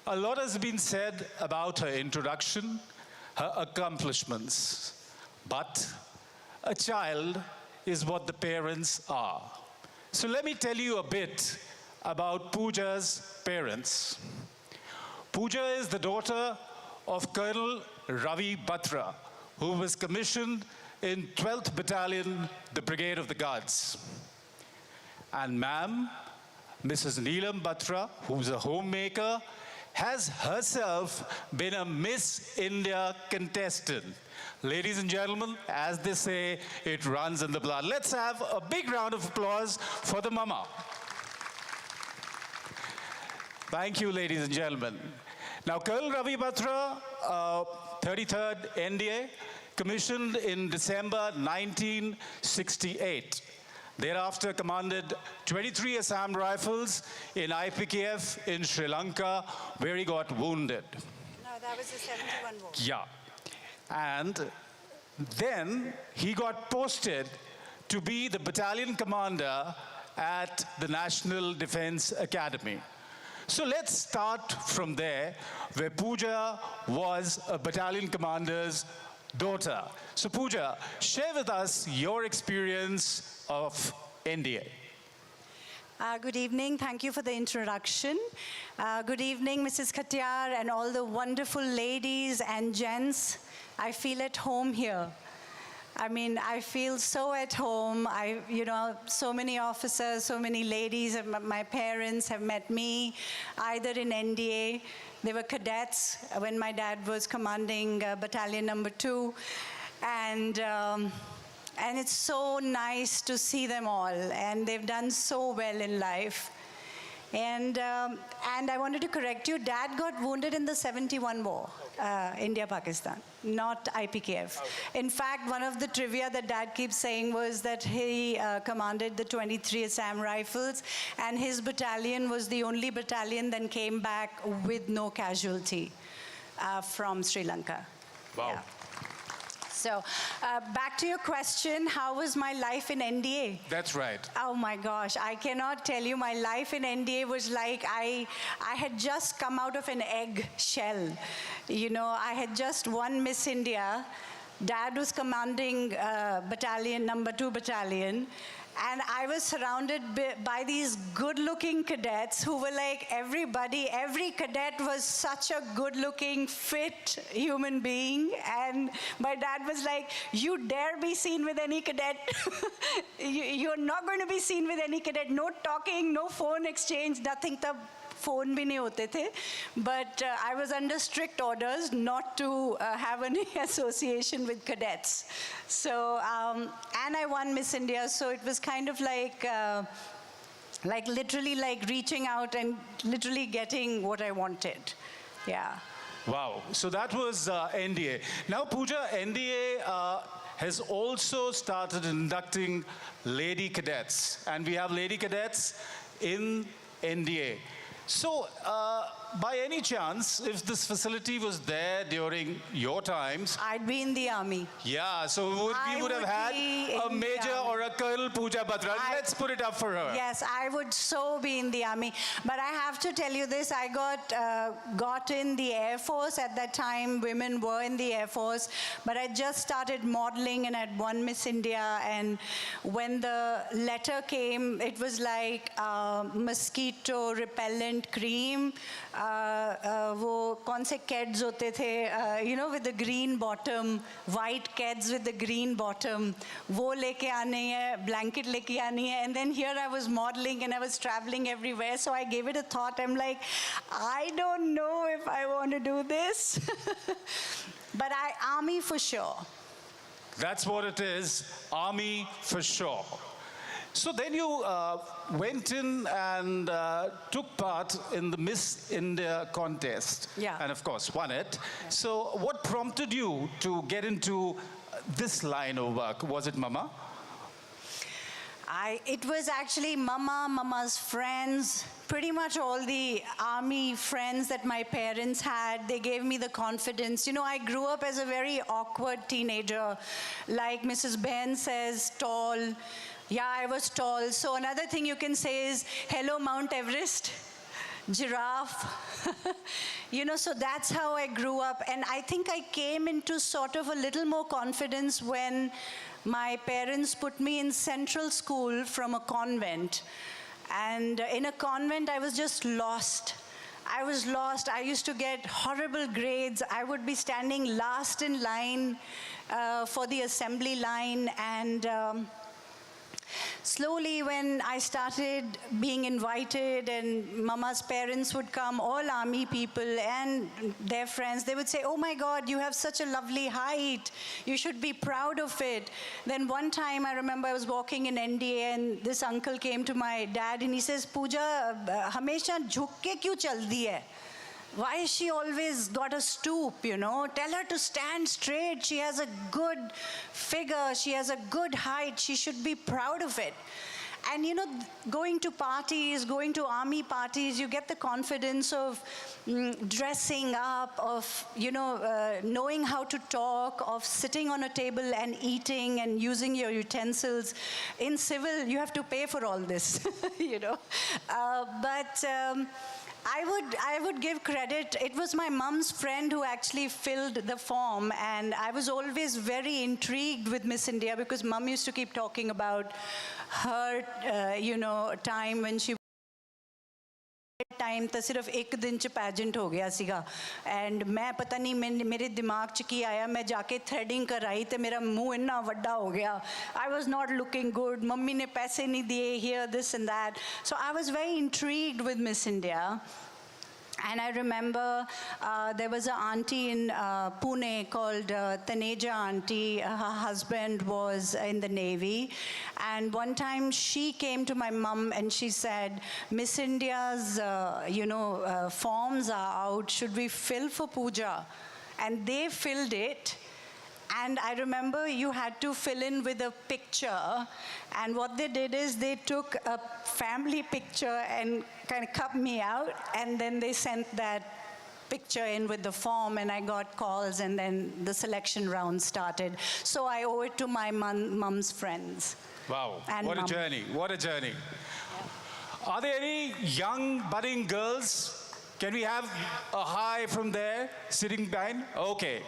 A lot has been said about her introduction, her accomplishments, but a child is what the parents are. So let me tell you a bit about Pooja's parents. Pooja is the daughter of Colonel Ravi Batra, who was commissioned in 12th Battalion, the Brigade of the Guards. And ma'am, Mrs. Neelam Batra, who's a homemaker, has herself been a Miss India contestant. Ladies and gentlemen, as they say, it runs in the blood. Let's have a big round of applause for the mama. Thank you, ladies and gentlemen. Now, Colonel Ravi Batra, 33rd NDA, commissioned in December 1968. Thereafter commanded 23 Assam Rifles in IPKF in Sri Lanka, where he got wounded. No, that was the 71 war. Yeah. And then he got posted to be the battalion commander at the National Defense Academy. So let's start from there, where Pooja was a battalion commander's daughter. So Pooja, share with us your experience of NDA. Good evening. Thank you for the introduction. Good evening, Mrs. Katyar and all the wonderful ladies and gents. I feel at home here. I mean, I feel so at home. So many officers, so many ladies, my parents have met me either in NDA. They were cadets when my dad was commanding Battalion Number 2. And it's so nice to see them all. And they've done so well in life. And I wanted to correct you, Dad got wounded in the 71 war, India-Pakistan, not IPKF. Okay. In fact, one of the trivia that Dad keeps saying was that he commanded the 23 Assam Rifles, and his battalion was the only battalion that came back with no casualty from Sri Lanka. Wow. Yeah. So, back to your question, how was my life in NDA? That's right. Oh my gosh, I cannot tell you, my life in NDA was like I had just come out of an egg shell. You know, I had just won Miss India. Dad was commanding battalion, number 2 battalion. And I was surrounded by these good-looking cadets who were like everybody. Every cadet was such a good-looking, fit human being. And my dad was like, you dare be seen with any cadet. You're not going to be seen with any cadet. No talking, no phone exchange, nothing. phone bhi nahi hote the. But I was under strict orders not to have any association with cadets. So, and I won Miss India, so it was kind of like literally like reaching out and literally getting what I wanted. Yeah. Wow. So that was NDA. Now, Pooja, NDA has also started inducting lady cadets. And we have lady cadets in NDA. So, by any chance, if this facility was there during your times, I'd be in the army. yeah, so we would have had a major or a Colonel Pooja Batra. Let's put it up for her. Yes, I would so be in the army. But I have to tell you this, I got in the Air Force at that time. Women were in the Air Force. But I just started modeling and I'd won Miss India. And when the letter came, it was like mosquito repellent cream. वो कौन से Keds होते थे, you know, with the green bottom, white Keds with the green bottom, वो लेके आनी है, blanket लेके आनी है, and then here I was modeling and I was traveling everywhere, so I gave it a thought. I'm like, I don't know if I want to do this, but army for sure. That's what it is, army for sure. So then you went in and took part in the Miss India contest. Yeah. And of course, won it. So what prompted you to get into this line of work? Was it Mama? It was actually Mama's friends, pretty much all the army friends that my parents had. They gave me the confidence. You know, I grew up as a very awkward teenager. Like Mrs. Ben says, tall. Yeah, I was tall. So another thing you can say is, hello, Mount Everest, giraffe. You know, so that's how I grew up. And I think I came into sort of a little more confidence when my parents put me in central school from a convent. And in a convent, I was just lost. I was lost. I used to get horrible grades. I would be standing last in line for the assembly line. And slowly, when I started being invited and Mama's parents would come, all army people and their friends, they would say, oh my God, you have such a lovely height. You should be proud of it. Then one time, I remember I was walking in NDA and this uncle came to my dad and he says, Pooja, hamesha jhuk ke kyun chaldi hai? Why has she always got a stoop, you know? Tell her to stand straight. She has a good figure. She has a good height. She should be proud of it. And, you know, going to parties, going to army parties, you get the confidence of dressing up, of, you know, knowing how to talk, of sitting on a table and eating and using your utensils. In civil, you have to pay for all this, you know. I would give credit. It was my mom's friend who actually filled the form, and I was always very intrigued with Miss India because Mom used to keep talking about her, you know, time when she time तो सिर्फ एक दिन च pageant हो गया सीगा and मैं पता नहीं मेरे दिमाग च की आया मैं जाके थ्रेडिंग कराई तो मेरा मुंह इतना वड्डा हो गया I was not looking good mummy ने पैसे नहीं दिए here this and that so I was very intrigued with miss India. And I remember there was an auntie in Pune called Taneja auntie. Her husband was in the Navy. And one time she came to my mum and she said, Miss India's, you know, forms are out. Should we fill for Pooja? And they filled it. And I remember you had to fill in with a picture. And what they did is they took a family picture and kind of cut me out. And then they sent that picture in with the form. And I got calls. And then the selection round started. So I owe it to my mum's friends. Wow. And what mom. a journey. What a journey. Yeah. Are there any young budding girls? Can we have a hi from there, sitting behind? Okay.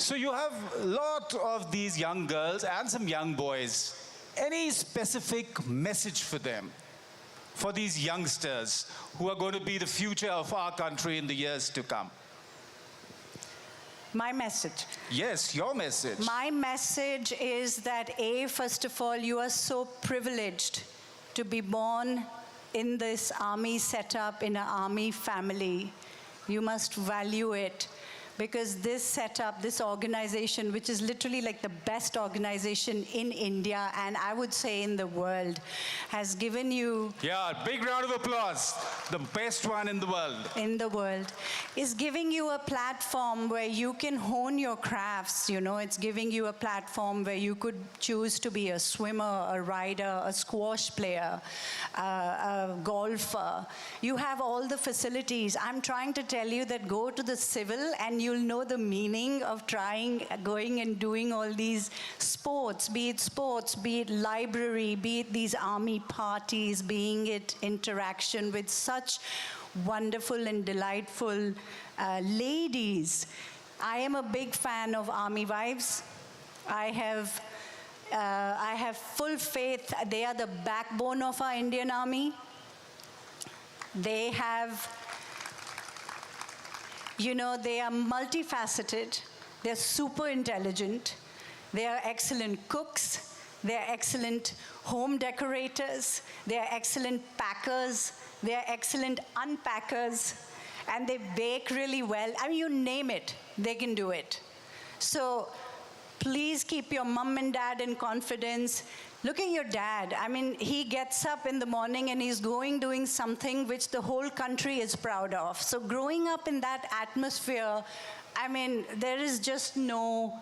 So you have a lot of these young girls and some young boys. Any specific message for them, for these youngsters who are going to be the future of our country in the years to come? My message. Yes, your message. My message is that first of all, you are so privileged to be born in this army setup, in an army family. You must value it, because this setup, this organization, which is literally like the best organization in India, and I would say in the world, has given you... Yeah, big round of applause. The best one in the world. In the world, is giving you a platform where you can hone your crafts, you know. It's giving you a platform where you could choose to be a swimmer, a rider, a squash player, a golfer. You have all the facilities. I'm trying to tell you that go to the civil and you'll know the meaning of going and doing all these sports, be it library, be it these army parties, being it interaction with such wonderful and delightful ladies. I am a big fan of Army Wives. I have full faith. They are the backbone of our Indian Army. They have, you know, they are multifaceted. They're super intelligent. They are excellent cooks. They're excellent home decorators. They're excellent packers. They're excellent unpackers. And they bake really well. I mean, you name it, they can do it. So please keep your mom and dad in confidence. Look at your dad. I mean, he gets up in the morning and he's doing something which the whole country is proud of. So growing up in that atmosphere, I mean, there is just no,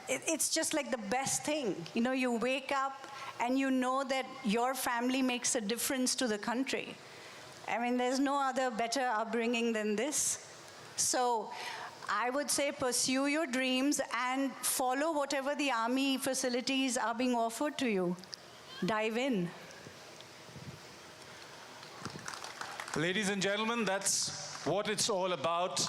it's just like the best thing. You know, you wake up and you know that your family makes a difference to the country. I mean, there's no other better upbringing than this. So I would say pursue your dreams and follow whatever the army facilities are being offered to you. Dive in. Ladies and gentlemen, that's what it's all about.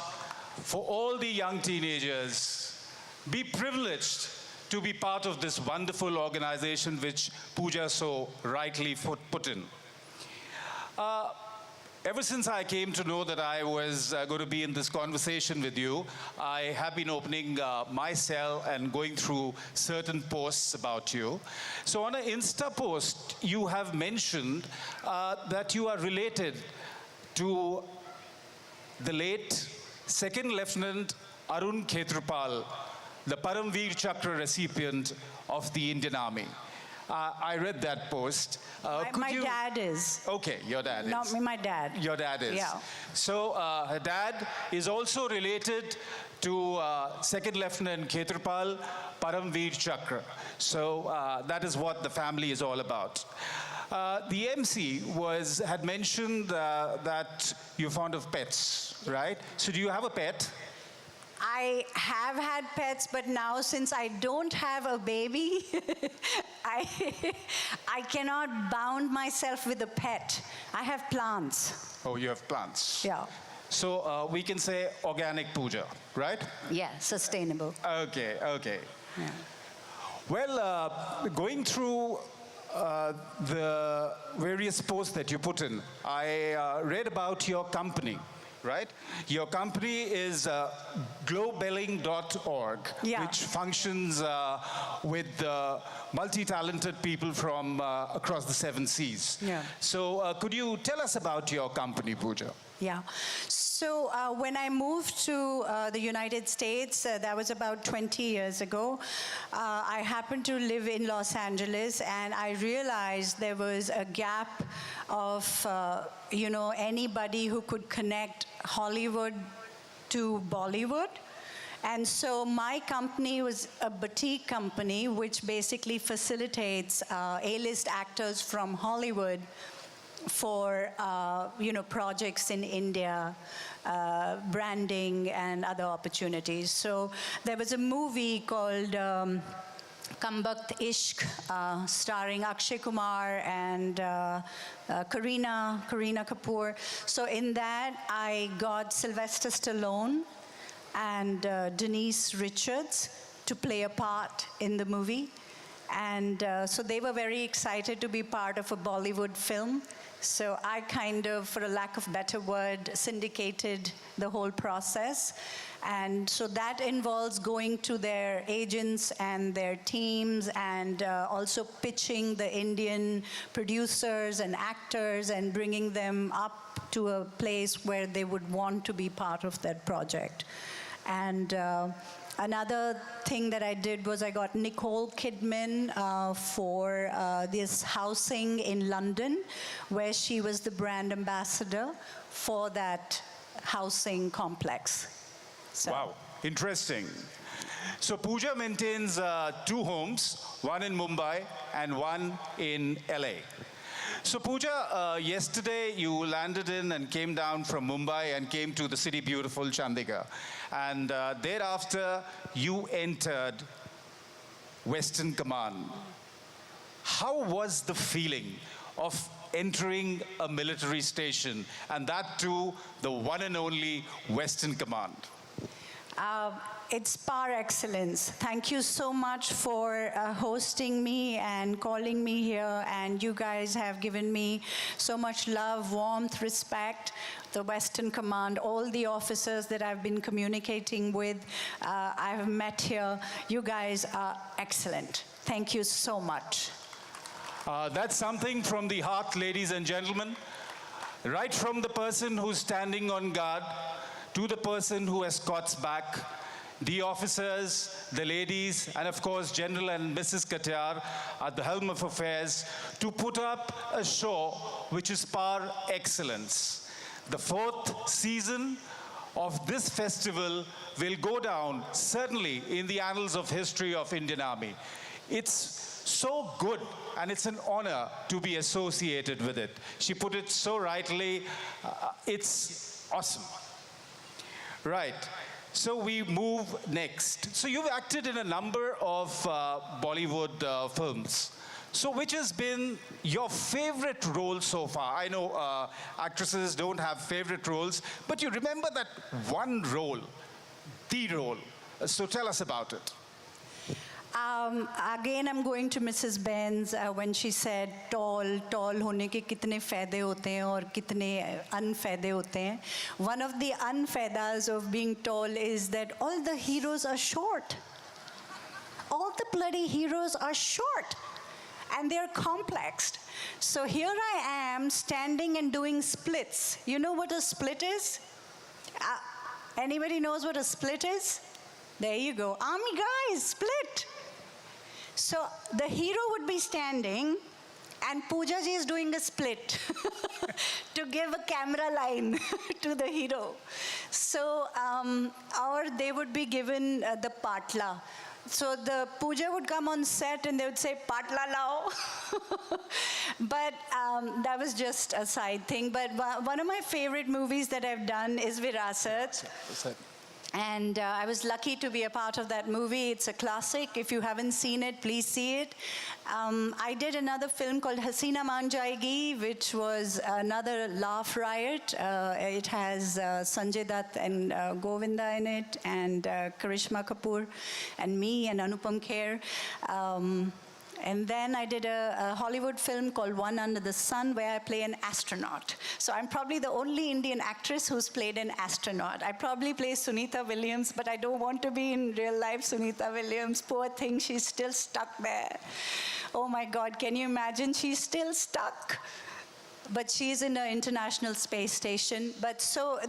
For all the young teenagers, be privileged to be part of this wonderful organization which Pooja so rightly put in. Ever since I came to know that I was going to be in this conversation with you, I have been opening my cell and going through certain posts about you. So on an Insta post, you have mentioned that you are related to the late Second Lieutenant Arun Khetrapal, the Paramveer Chakra recipient of the Indian Army. I read that post. My dad is. Okay, your dad is. Not me, my dad. Your dad is. Yeah. So her dad is also related to Second Lieutenant Khetrapal, Paramveer Chakra. So that is what the family is all about. The MC had mentioned that you're fond of pets, right? So do you have a pet? I have had pets, but now since I don't have a baby, I cannot bound myself with a pet. I have plants. Oh, you have plants. Yeah. So we can say organic puja, right? Yeah, sustainable. Okay, okay. Yeah. Well, going through the various posts that you put in, I read about your company. Right? Your company is globelling.org, yeah, which functions with multi-talented people from across the 7 seas. Yeah. So could you tell us about your company, Pooja? Yeah. So when I moved to the United States, that was about 20 years ago, I happened to live in Los Angeles, and I realized there was a gap of, you know, anybody who could connect Hollywood to Bollywood. And so my company was a boutique company which basically facilitates A-list actors from Hollywood for you know, projects in India, branding and other opportunities. So there was a movie called Kam Bakht Ishq, starring Akshay Kumar and Kareena Kapoor. So in that, I got Sylvester Stallone and Denise Richards to play a part in the movie. And so they were very excited to be part of a Bollywood film. So I kind of, for a lack of better word, syndicated the whole process. And so that involves going to their agents and their teams and also pitching the Indian producers and actors and bringing them up to a place where they would want to be part of that project. And another thing that I did was I got Nicole Kidman for this housing in London, where she was the brand ambassador for that housing complex. So. Wow, interesting. So Pooja maintains 2 homes, one in Mumbai and one in LA. So Pooja, yesterday you landed in and came down from Mumbai and came to the city beautiful Chandigarh. And thereafter you entered Western Command. How was the feeling of entering a military station, and that too the one and only Western Command? It's par excellence. Thank you so much for hosting me and calling me here, and you guys have given me so much love, warmth, respect. The Western Command, all the officers that I've been communicating with, I've met here. You guys are excellent. Thank you so much. That's something from the heart, ladies and gentlemen. Right from the person who's standing on guard to the person who escorts back, the officers, the ladies, and of course General and Mrs. Katiyar at the helm of affairs to put up a show which is par excellence. The 4th season of this festival will go down certainly in the annals of history of Indian Army. It's so good, and it's an honor to be associated with it. She put it so rightly. It's awesome. Right. So we move next. So you've acted in a number of Bollywood films. So which has been your favorite role so far? I know actresses don't have favorite roles, but you remember that one role, the role. So tell us about it. Again, I'm going to Mrs. Benz when she said, tall होने के कितने फ़ायदे होते हैं और कितने अनफ़ायदे होते हैं. One of the unfaidas of being tall is that all the heroes are short. All the bloody heroes are short. And they're complex. So here I am standing and doing splits. You know what a split is? Anybody knows what a split is? There you go. Army guys, split. So the hero would be standing and Pooja ji is doing a split to give a camera line to the hero. So, or they would be given the patla. So the Pooja would come on set and they would say, patla lao. But that was just a side thing. But one of my favorite movies that I've done is Virasat. And I was lucky to be a part of that movie. It's a classic. If you haven't seen it, please see it. I did another film called Hasina Maan Jayegi, which was another laugh riot. It has Sanjay Dutt and Govinda in it, and Karishma Kapoor, and me, and Anupam Kher. And then I did a Hollywood film called One Under the Sun, where I play an astronaut. So I'm probably the only Indian actress who's played an astronaut. I probably play Sunita Williams, but I don't want to be in real life Sunita Williams. Poor thing, she's still stuck there. Oh my God, can you imagine? She's still stuck. But she's in an international space station. But so,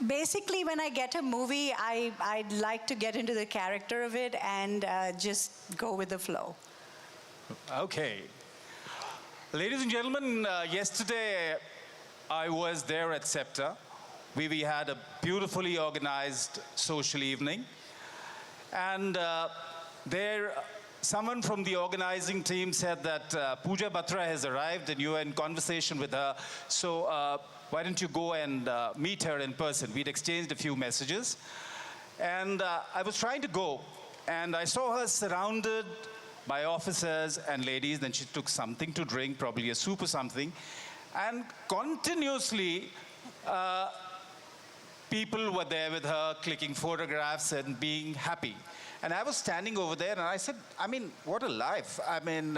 basically, when I get a movie, I'd like to get into the character of it and just go with the flow. Okay. Ladies and gentlemen, yesterday I was there at SEPTA. We had a beautifully organized social evening. And there, someone from the organizing team said that Pooja Batra has arrived and you were in conversation with her. So why don't you go and meet her in person? We'd exchanged a few messages. And I was trying to go, and I saw her surrounded by officers and ladies. Then she took something to drink, probably a soup or something. And continuously, people were there with her, clicking photographs and being happy. And I was standing over there and I said, I mean, what a life. I mean,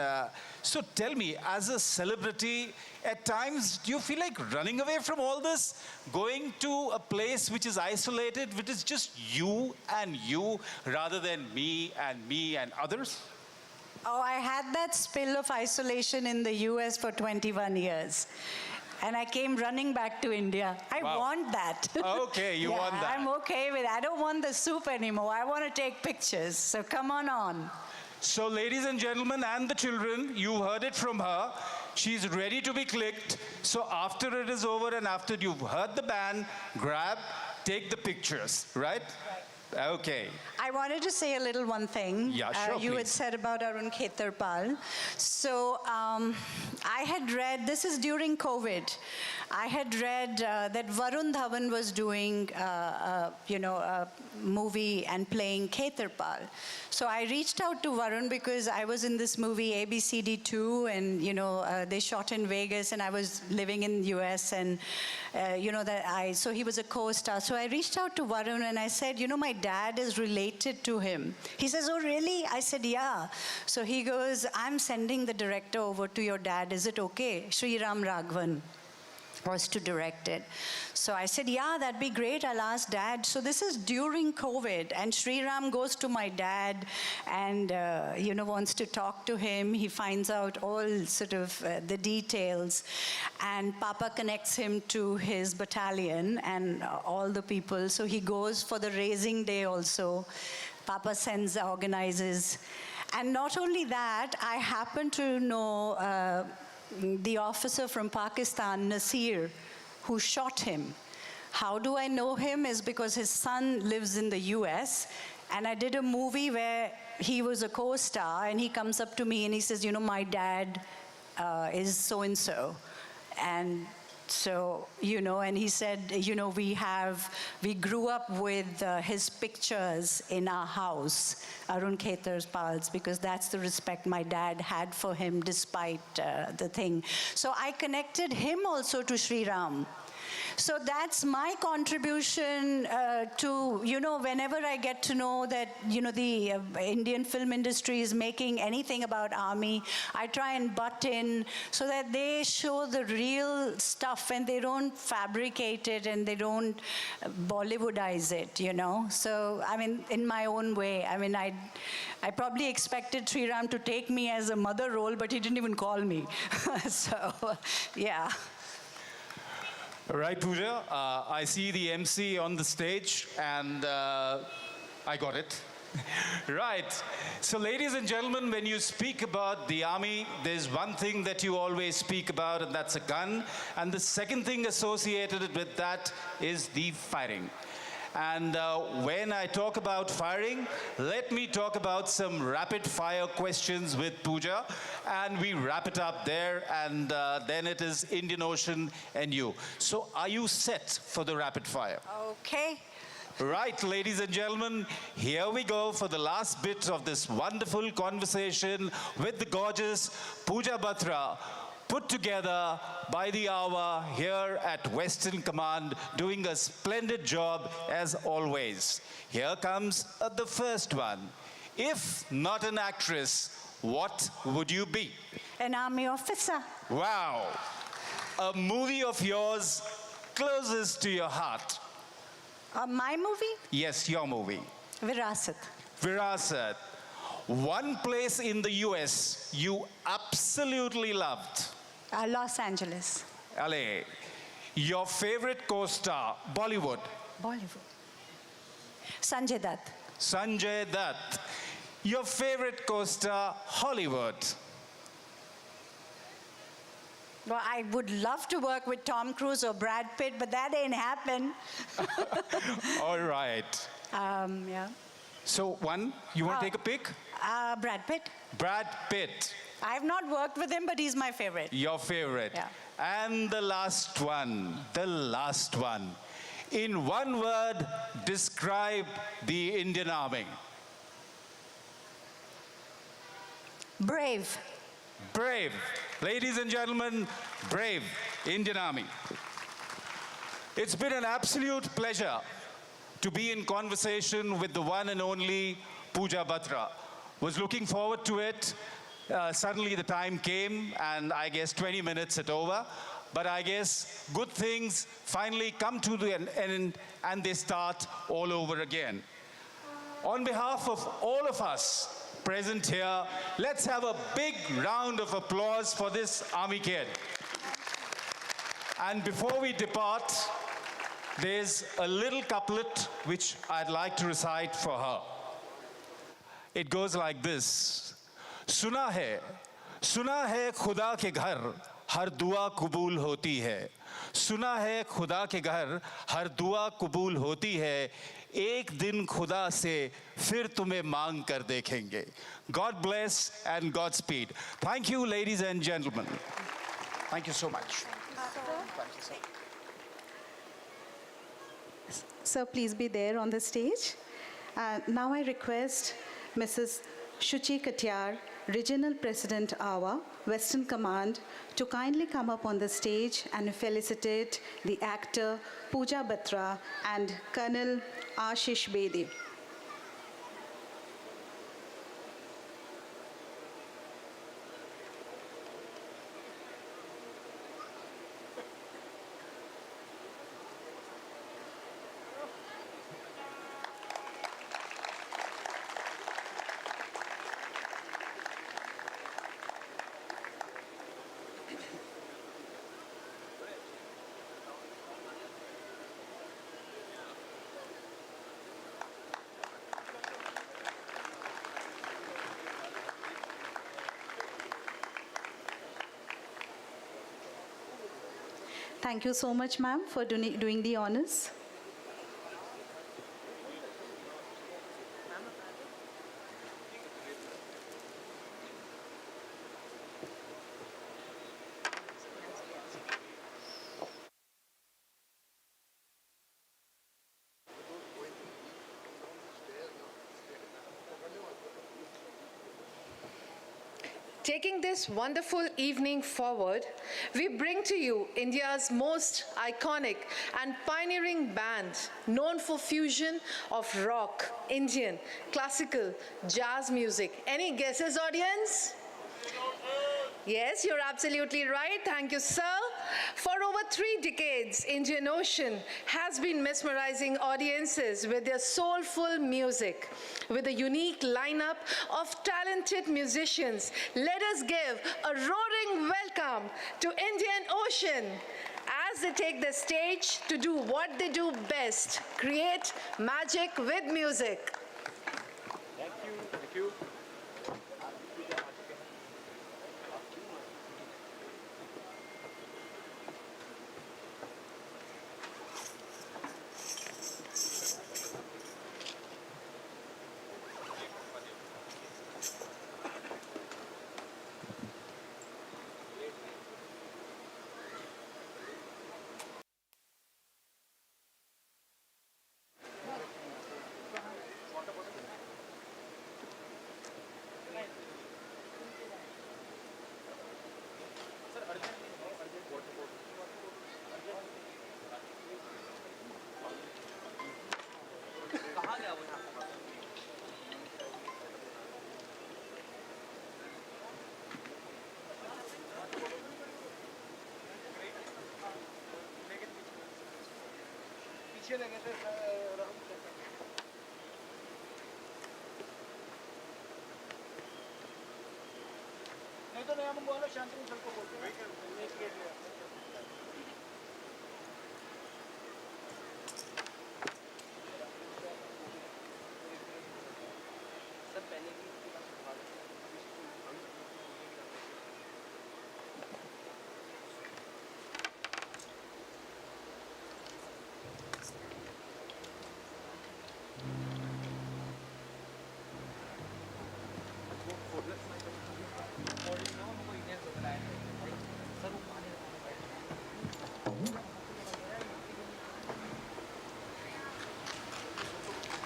so tell me, as a celebrity, at times, do you feel like running away from all this? Going to a place which is isolated, which is just you and you, rather than me and others? Oh, I had that spill of isolation in the US for 21 years. And I came running back to India. I Wow. want that. Okay, you Yeah, want that. I'm okay with it. I don't want the soup anymore. I want to take pictures. So come on. So, ladies and gentlemen, and the children, you heard it from her. She's ready to be clicked. So, after it is over and after you've heard the band, grab, take the pictures, right? Okay. I wanted to say a little one thing. Yeah, sure, You had please. said about Arun Khetarpal. So I had read, this is during COVID, I had read that Varun Dhawan was doing, a movie and playing Khetarpal. So I reached out to Varun because I was in this movie ABCD2 and, they shot in Vegas and I was living in US and, so he was a co-star. So I reached out to Varun and I said, my dad is related to him. He says, oh, really? I said, yeah. So he goes, I'm sending the director over to your dad. Is it okay? Sri Ram Raghavan was to direct it. So I said, yeah, that'd be great. I'll ask Dad. So this is during COVID, and Sri Ram goes to my dad and, wants to talk to him. He finds out all sort of the details, and Papa connects him to his battalion and all the people. So he goes for the raising day also. Papa organizes. And not only that, I happen to know the officer from Pakistan, Nasir, who shot him. How do I know him? Is because his son lives in the US, and I did a movie where he was a co-star, and he comes up to me and he says, my dad is so-and-so. And so, and he said, we grew up with his pictures in our house, Arun Khetarpal's, because that's the respect my dad had for him despite the thing. So I connected him also to Sri Ram. So that's my contribution to, whenever I get to know that, the Indian film industry is making anything about army, I try and butt in so that they show the real stuff and they don't fabricate it and they don't Bollywoodize it, So, in my own way, I probably expected Sri Ram to take me as a mother role, but he didn't even call me. So, yeah. All right, Pooja, I see the MC on the stage, and I got it. Right. So, ladies and gentlemen, when you speak about the army, there's one thing that you always speak about, and that's a gun. And the second thing associated with that is the firing. And when I talk about firing, let me talk about some rapid fire questions with Pooja, and we wrap it up there, and then it is Indian Ocean and you. So are you set for the rapid fire? Okay. Right, ladies and gentlemen, here we go for the last bit of this wonderful conversation with the gorgeous Pooja Batra, put together by the AWWA here at Western Command, doing a splendid job as always. Here comes the first one. If not an actress, what would you be? An army officer. Wow. A movie of yours closest to your heart. My movie? Yes, your movie. Virasat. Virasat. One place in the US you absolutely loved. Los Angeles. LA. Your favorite co-star, Bollywood. Bollywood. Sanjay Dutt. Sanjay Dutt. Your favorite co-star, Hollywood. Well, I would love to work with Tom Cruise or Brad Pitt, but that ain't happen. All right. Yeah. So one, you want to take a pick? Brad Pitt. Brad Pitt. I have not worked with him, but he's my favorite. Your favorite. Yeah. And the last one. In one word, describe the Indian Army. Brave. Brave. Ladies and gentlemen, brave Indian Army. It's been an absolute pleasure to be in conversation with the one and only Pooja Batra. Was looking forward to it. Suddenly the time came, and I guess 20 minutes it over. But I guess good things finally come to the end, and they start all over again. On behalf of all of us present here, let's have a big round of applause for this Army kid. And before we depart, there's a little couplet which I'd like to recite for her. It goes like this. सुना है खुदा के घर हर दुआ कबूल होती है. सुना है खुदा के घर हर दुआ कबूल होती है. एक दिन खुदा से फिर तुम्हें मांग कर देखेंगे. God bless and Godspeed. Thank you, ladies and gentlemen. Thank you so much. Sir, please be there on the stage. Now I request Mrs. Shuchi Katyar, Regional President AWWA, Western Command, to kindly come up on the stage and felicitate the actor Pooja Batra and Colonel Ashish Bedi. Thank you so much, ma'am, for doing the honors. Taking this wonderful evening forward, we bring to you India's most iconic and pioneering band, known for fusion of rock, Indian, classical, jazz music. Any guesses, audience? Yes, you're absolutely right. Thank you, sir. For over 3 decades, Indian Ocean has been mesmerizing audiences with their soulful music. With a unique lineup of talented musicians, let us give a roaring welcome to Indian Ocean as they take the stage to do what they do best, create magic with music. Thank you. Thank you. पीछे लगे थे नहीं तो नया मंगवा लो शांति sir को बोलते sir पहले भी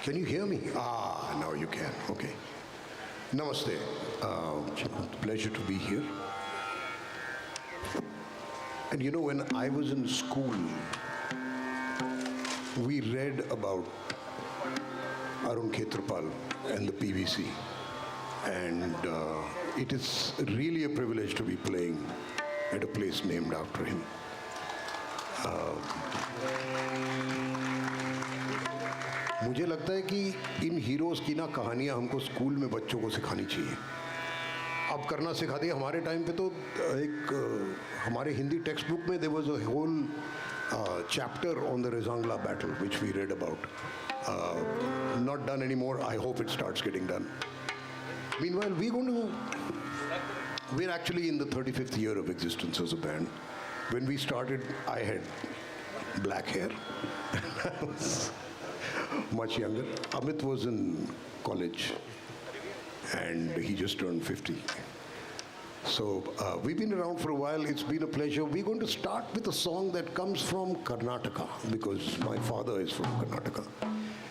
Can you hear me? Ah, now you can. Okay. Namaste. Pleasure to be here. And you know, when I was in school, we read about Arun Khetrapal and the PVC. And it is really a privilege to be playing at a place named after him. मुझे लगता है कि इन heroes की ना कहानियाँ हमको school में बच्चों को सिखानी चाहिए. अब करना सिखा दिया. हमारे टाइम पे तो एक हमारे हिंदी टेक्स्ट बुक में there was a whole chapter on the Rezangla battle which we read about. Not done anymore. I hope it starts getting done. Meanwhile, we're actually in the 35th year of existence as a band. When we started, I had black hair. I was much younger. Amit was in college and he just turned 50. So we've been around for a while. It's been a pleasure. We're going to start with a song that comes from Karnataka because my father is from Karnataka.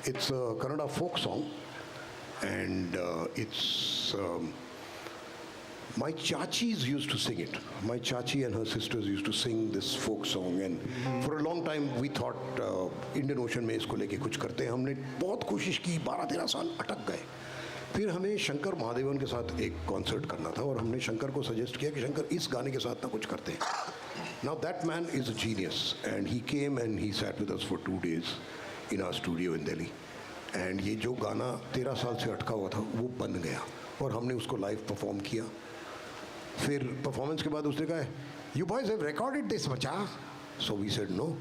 It's a Kannada folk song, and it's my chachis used to sing it. My chachi and her sisters used to sing this folk song, and for a long time we thought Indian Ocean में इसको लेके कुछ करते हैं. हमने बहुत कोशिश की, 12-13 साल अटक गए. फिर हमें शंकर महादेवन के साथ एक कॉन्सर्ट करना था और हमने शंकर को सजेस्ट किया कि शंकर इस गाने के साथ ना कुछ करते हैं. Now that man is a genius, and he came and he sat with us for 2 days in our studio in Delhi. And ये जो गाना 13 साल से अटका हुआ था वो बन गया और हमने उसको लाइव परफॉर्म किया. फिर परफॉर्मेंस के बाद उसने कहा, "You boys have recorded this, बच्चा?" So we said no.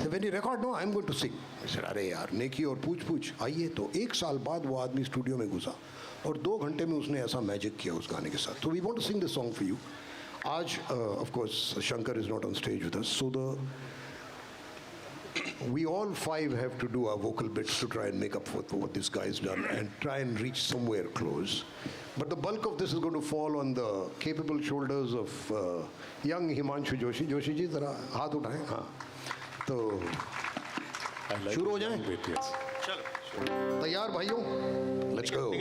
So when you record, no, I'm going to sing. I said, अरे यार नेकी और पूछ आइए. तो 1 साल बाद वो आदमी स्टूडियो में घुसा और 2 घंटे में उसने ऐसा मैजिक किया उस गाने के साथ. So we want to sing this song for you. आज of course Shankar is not on stage with us, so we all 5 have to do our vocal bits to try and make up for what this guy has done and try and reach somewhere close. But the bulk of this is going to fall on the capable shoulders of young Himanshu Joshi. Joshi ji, जरा हाथ उठाएं. हाँ. तो शुरू हो जाएं. तैयार भाइयों? Let's go.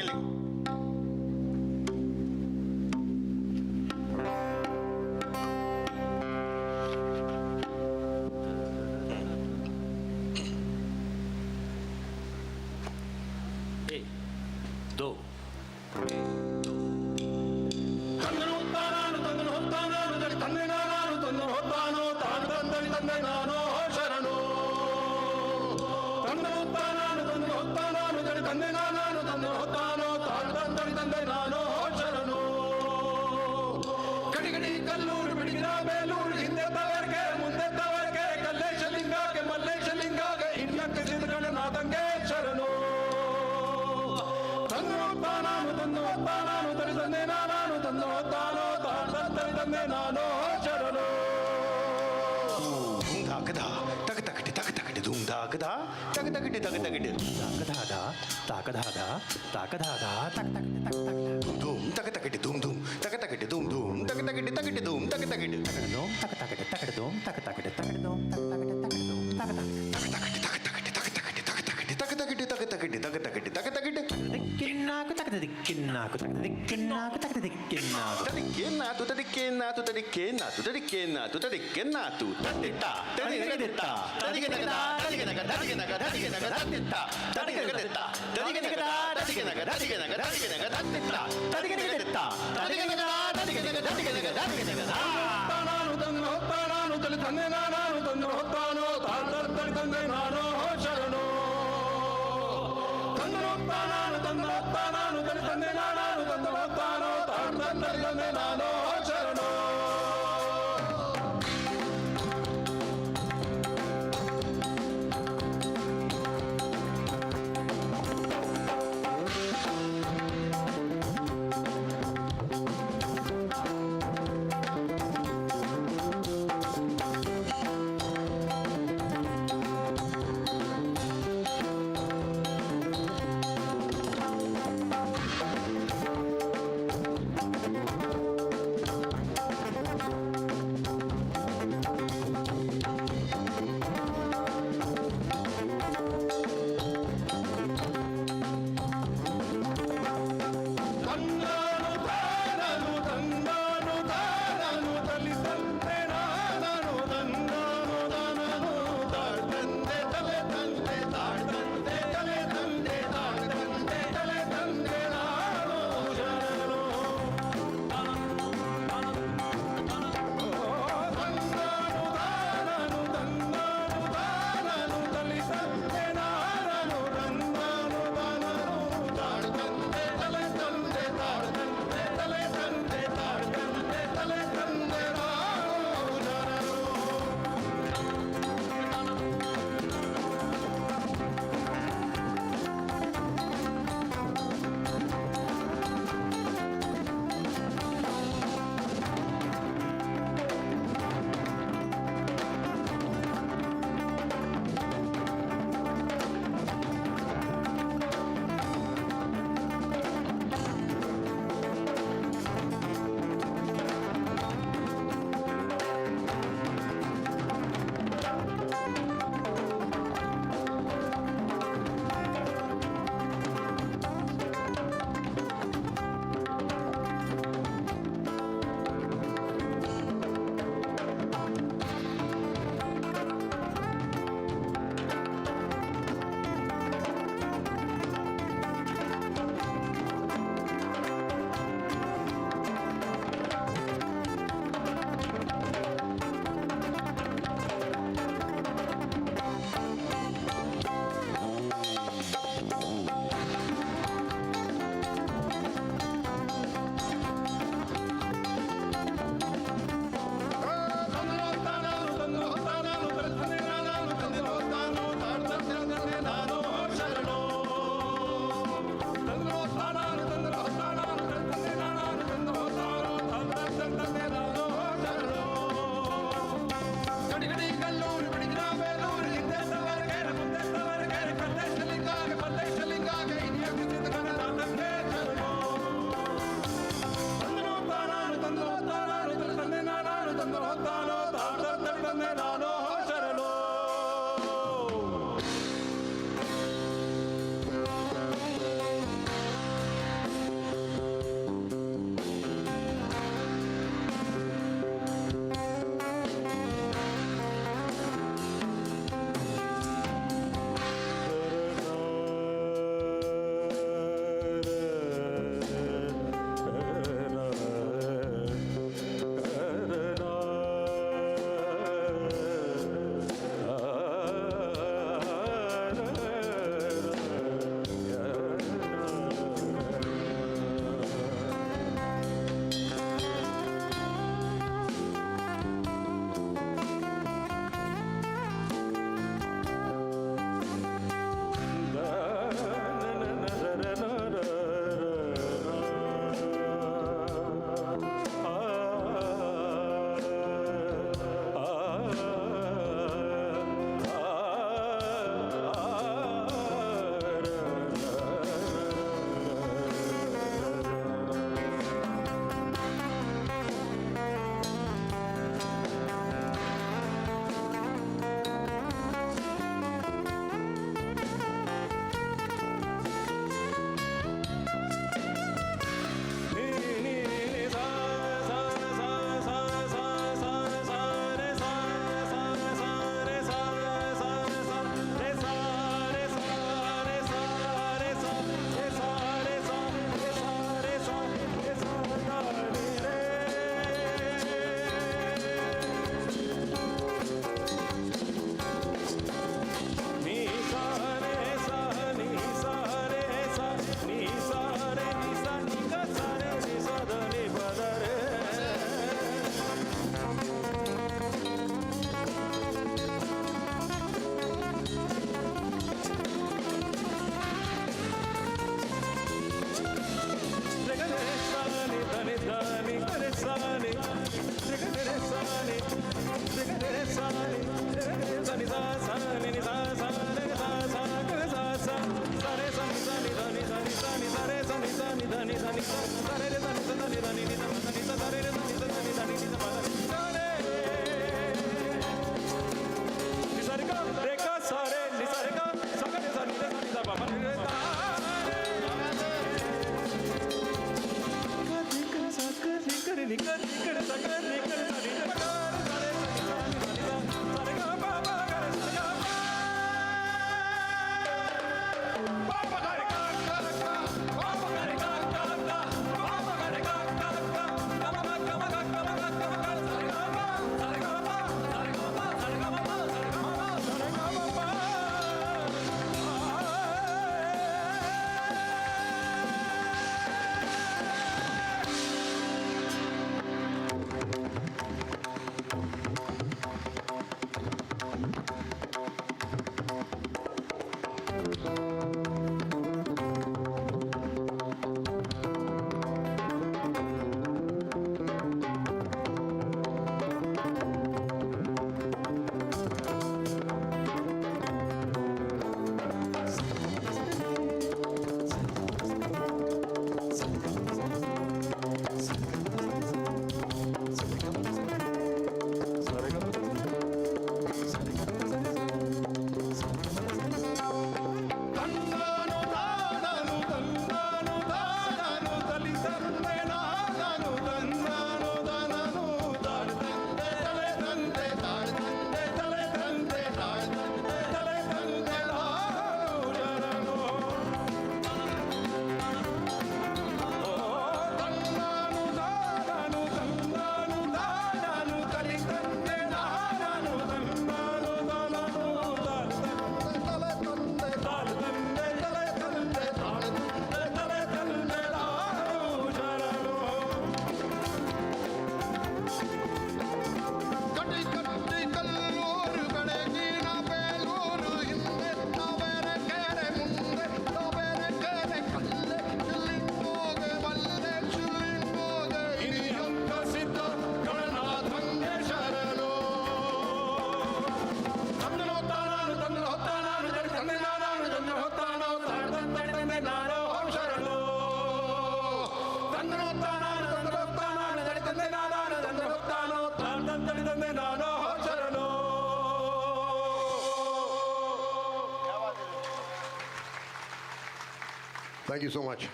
Thank you so much,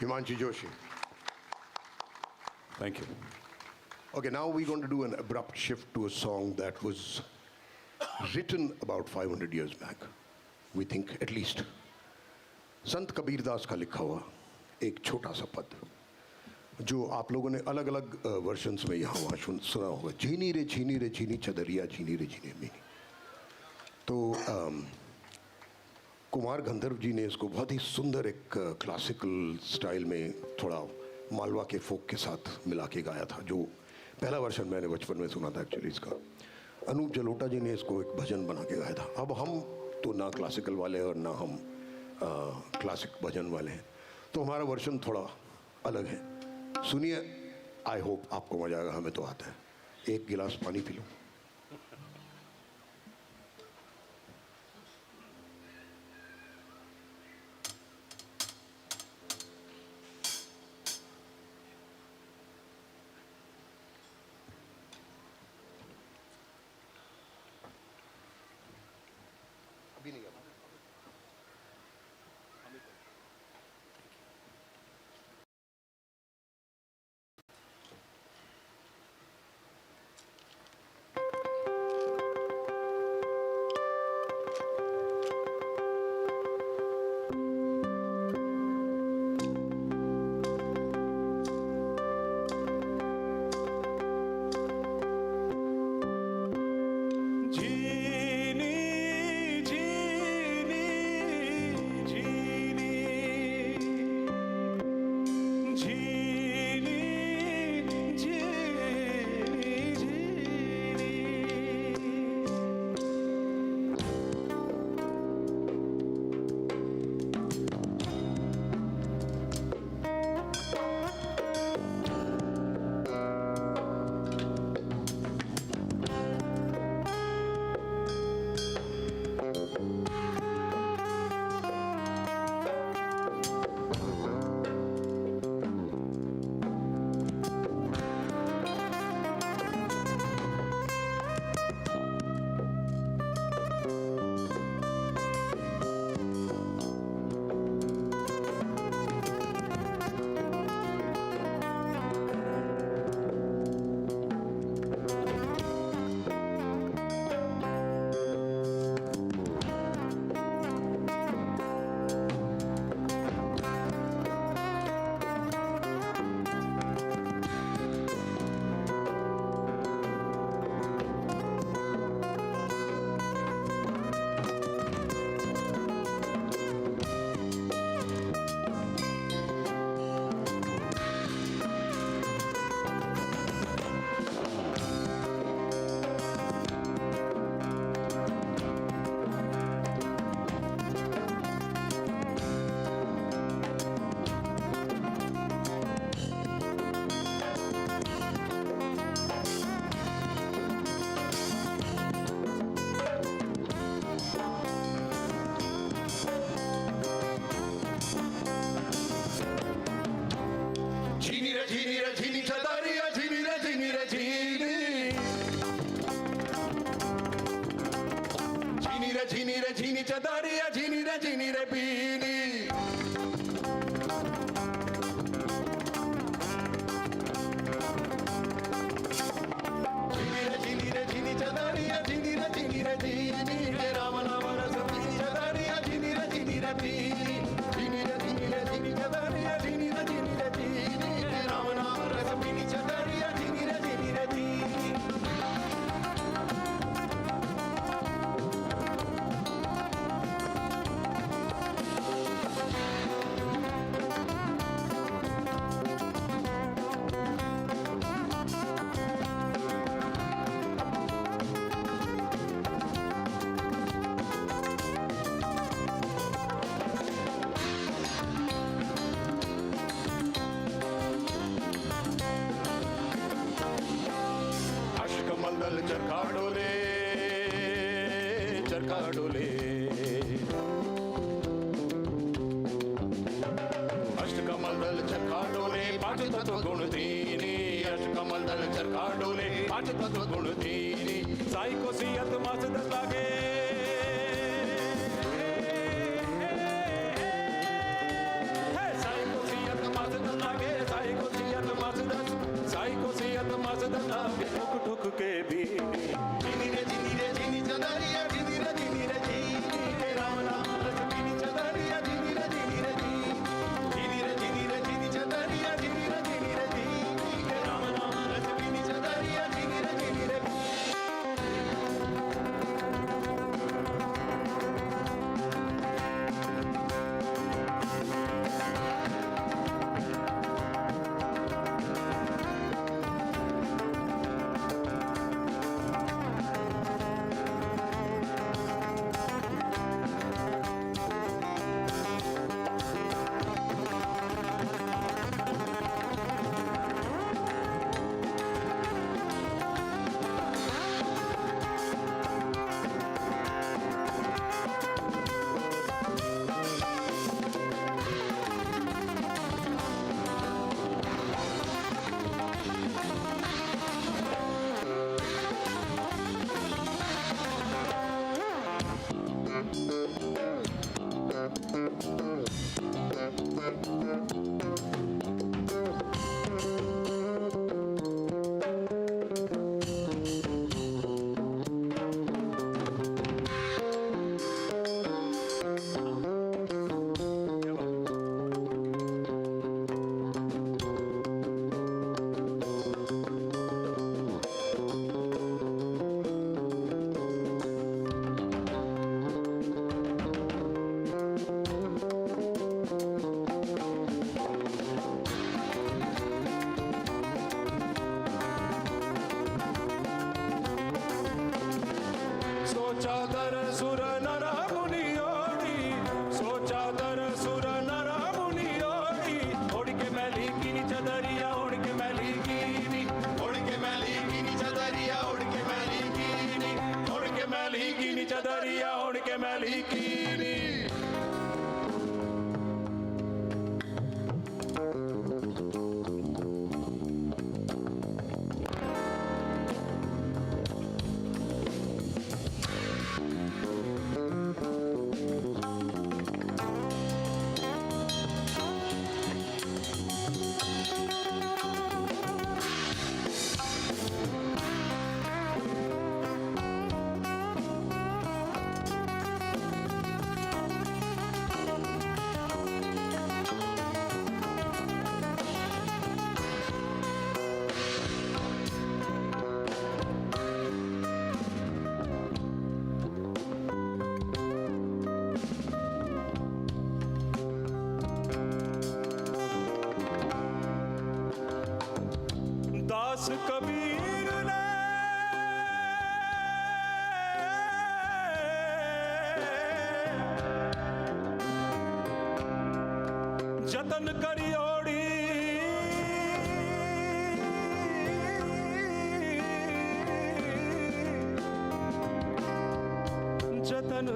Himanshi Joshi. Thank you. Okay, now we're going to do an abrupt shift to a song that was written about 500 years back, we think at least. संत कबीर दास का लिखा हुआ एक छोटा सा पद जो आप लोगों ने अलग अलग वर्जन्स में यहाँ वहाँ सुना होगा। झीनी रे झीनी चदरिया झीनी रे झीनी मीनी। तो कुमार गंधर्व जी ने इसको बहुत ही सुंदर एक क्लासिकल स्टाइल में थोड़ा मालवा के फोक के साथ मिला के गाया था, जो पहला वर्जन मैंने बचपन में सुना था एक्चुअली इसका। अनूप जलोटा जी ने इसको एक भजन बना के गाया था। अब हम तो ना क्लासिकल वाले और ना हम क्लासिक भजन वाले हैं, तो हमारा वर्जन थोड़ा अलग है। सुनिए, आई होप आपको मजा आएगा, हमें तो आता है। एक गिलास पानी पी लो। अभी नहीं आता। झिनी रे झिनी चदरिया झिनी रे झिनी रे झिनी झिनी रे झिनी चदरिया झिनी रे बीनी झिनी रे झिनी चदरिया झिनी रे झिनी हे राम नाम रस झिनी चदरिया झिनी रे बीनी झिनी रे झिनी चदरिया झिनी रे बीनी हे राम नाम रस झिनी चदरिया झिनी रे बीनी अष्टकमल चरखा डोले चरखा डोले अष्टकमल दल चरखा डोले पांच तत्व गुण दीनी अष्टकमल दल चरखा डोले पांच तत्व गुण दीनी साई को सियत मस्त लागे साई को सियत मस्त लागे साई को सियत मस्त लागे ठुक ठुक के भी झिनी रे चदरिया झिनी रे झिनी राम नाम रस झिनी चदरिया झिनी रे झिनी चदरिया झिनी रे राम नाम रस झिनी चदरिया झिनी रे चदरिया ओढ़ के मैली कीनी दास कबीर ने जतन करी ओड़ी जतन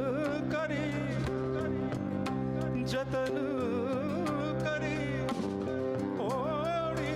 करी जतन करी ओड़ी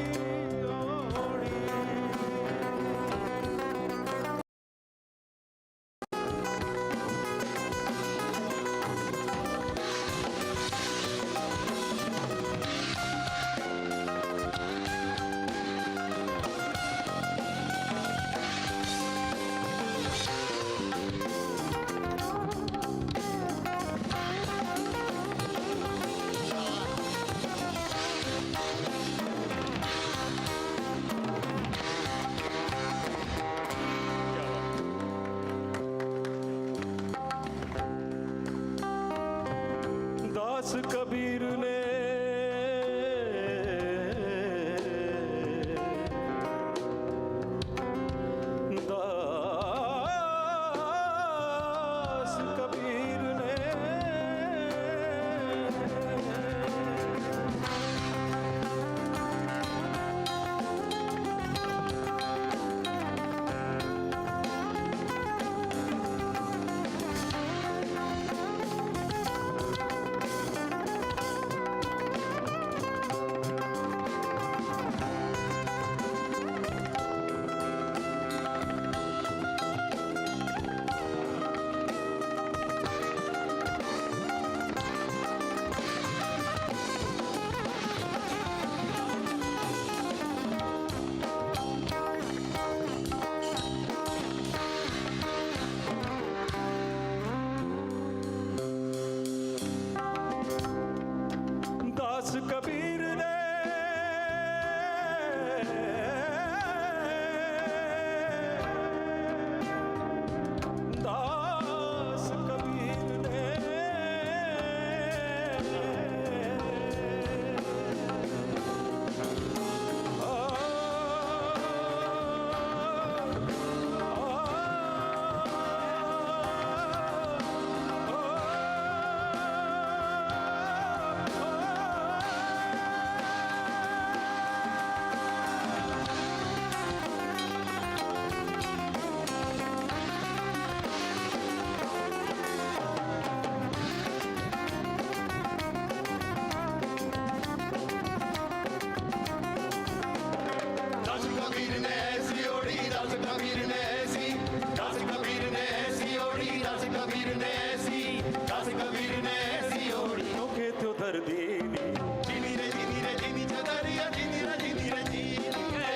कबीर ने ऐसी ओढ़ी, दास कबीर ने ऐसी, दास कबीर ने ऐसी ओढ़ी, दास कबीर ने ऐसी, दास कबीर ने ऐसी ओढ़ी। के तो दर्दी जीनी रे जीनी चदरिया, जीनी रे जीनी,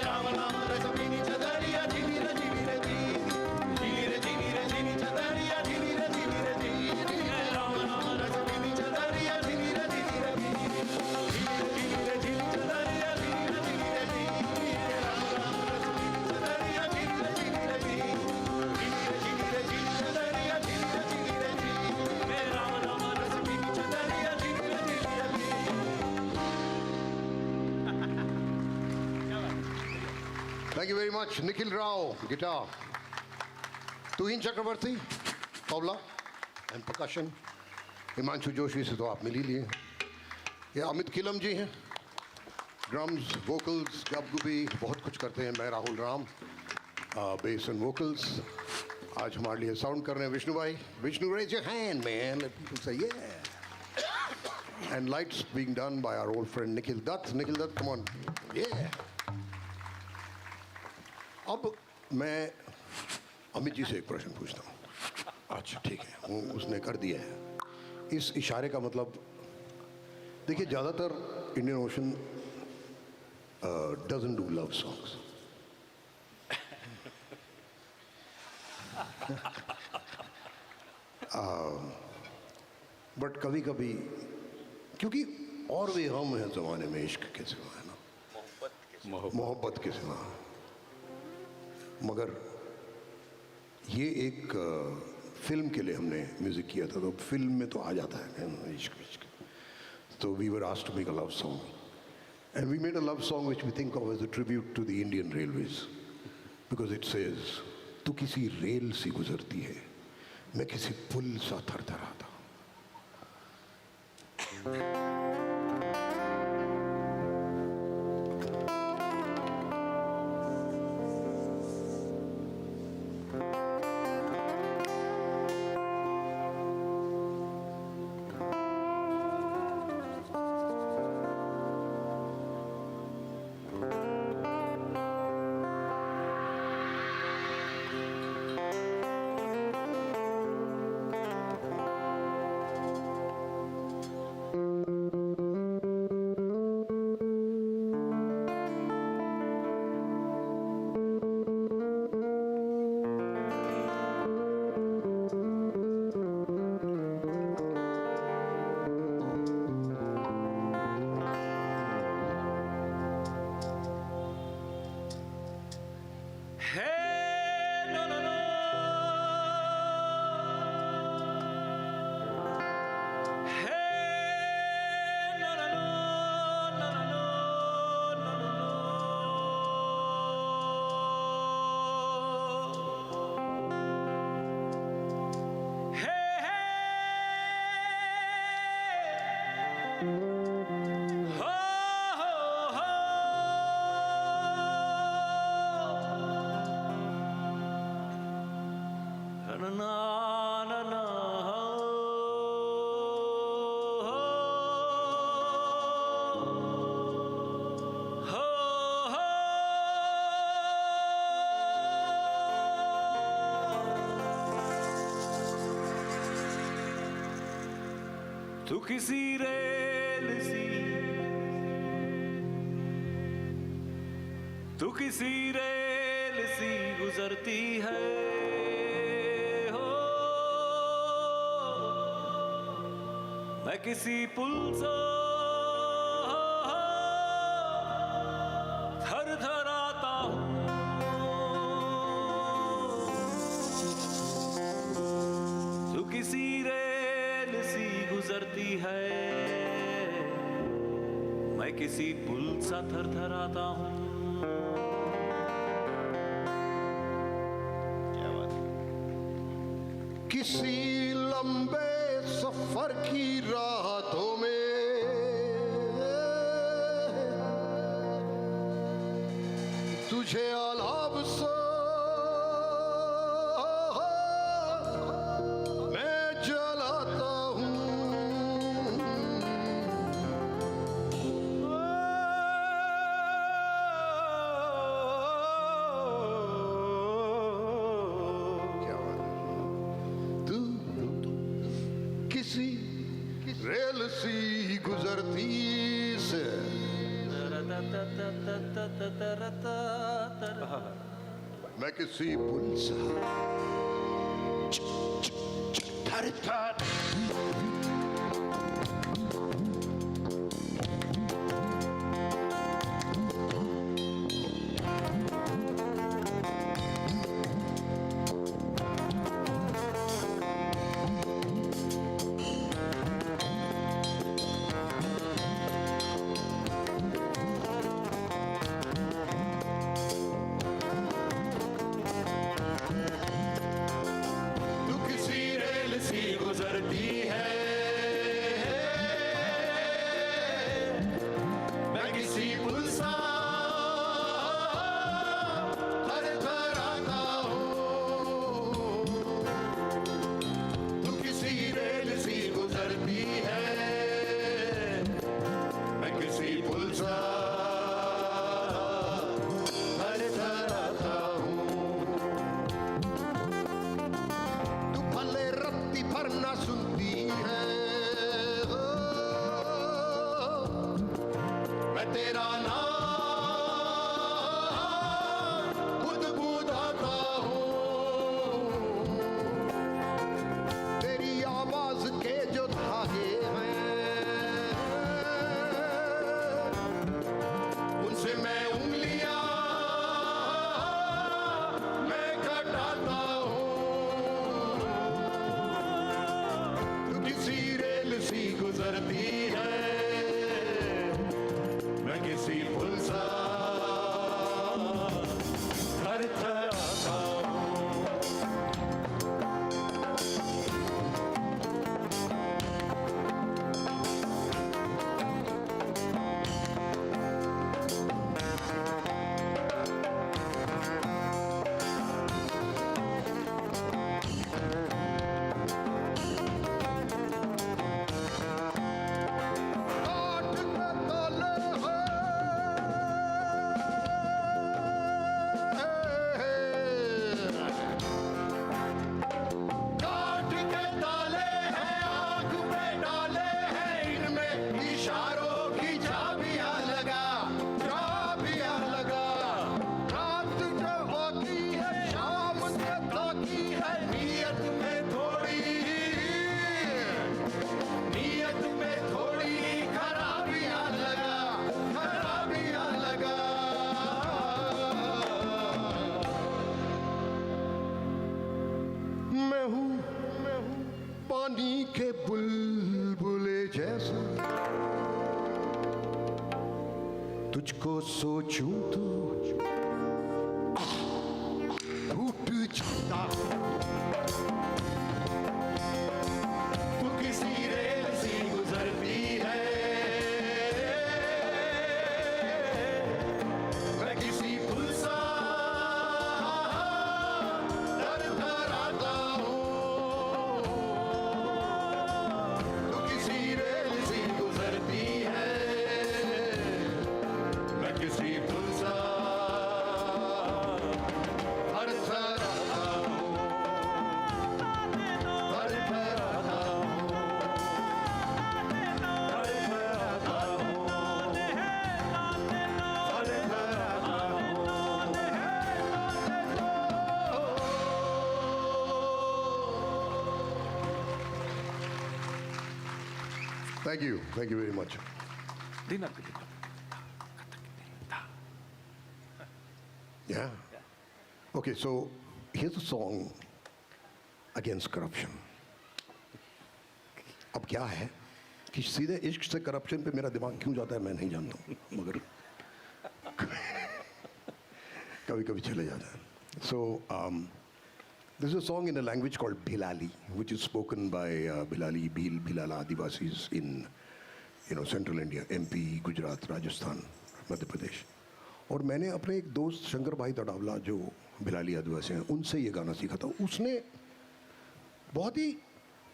राम नाम रस पीनी चदरिया, जीनी रे जीनी चदरिया, जीनी रे जीनी, राम नाम रस पीनी चदरिया, जीनी रे जीनी चदरिया, जीनी रे जीनी, राम नाम रस पीनी चदरिया, जीनी रे जीनी चदरिया, जीनी रे जीनी, राम नाम रस पीनी चदरिया, जीनी रे जीनी। Thank you very much. Nikhil Rao, guitar. Tuhin Chakravarti, tabla and percussion. Himanshu Joshi से तो आप मिल ही लिए। ये अमित किलम जी हैं, ड्रम्स, वोकल्स, गबगुबी, बहुत कुछ करते हैं। मैं Rahul Ram, base and vocals. आज हमारे लिए साउंड कर रहे हैं विष्णु भाई। Vishnu, raise your hand, man. Let people say yeah. And lights being done by our old friend Nikhil Dutt. Nikhil Dutt, come on. Yeah. अब मैं अमित जी से एक प्रश्न पूछता हूँ। अच्छा ठीक है, वो उसने कर दिया है। इस इशारे का मतलब, देखिए ज़्यादातर Indian ocean doesn't do love songs. But कभी कभी, क्योंकि और भी हम हैं ज़माने में इश्क के सिवा, है ना, मोहब्बत के सिवा। मगर ये एक फिल्म के लिए हमने म्यूज़िक किया था, तो फिल्म में तो आ जाता है इश्क इश्क। तो we were asked to make a love song, and we made a love song which we think of as a tribute to the Indian railways, because it says, तू किसी रेल सी गुजरती है, मैं किसी पुल सा थरथराता। तू किसी रेल सी, तू किसी रेल सी गुजरती है हो, मैं किसी पुल सा थरथराता हूँ। तू किसी रेल सी गुजरती है, मैं किसी पुल सा थरथराता हूँ। किसी लंबे सफर की राहतों में तुझे आलाप से मैं जलाता हूँ। मैं किसी पुल सा थर थर पानी के बुलबुले जैसा तुझको सोचूं तो टूट जाता तू किसी रेल सी गुजरती है मैं किसी पुल सा Thank you very much. Yeah. Okay, so here's a song against corruption. अब क्या है कि सीधे इश्क से करप्शन पे मेरा दिमाग क्यों जाता है मैं नहीं जानता हूँ, मगर कभी कभी चले जाता है. So this is a song in a language called Bhilali, which is spoken by Bhilali, Bhilala Adivasis in central India, MP, Gujarat, Rajasthan, Madhya Pradesh. और मैंने अपने एक दोस्त शंकर भाई तड़ावला जो भिलाली आदिवासी हैं उनसे ये गाना सीखा था. उसने बहुत ही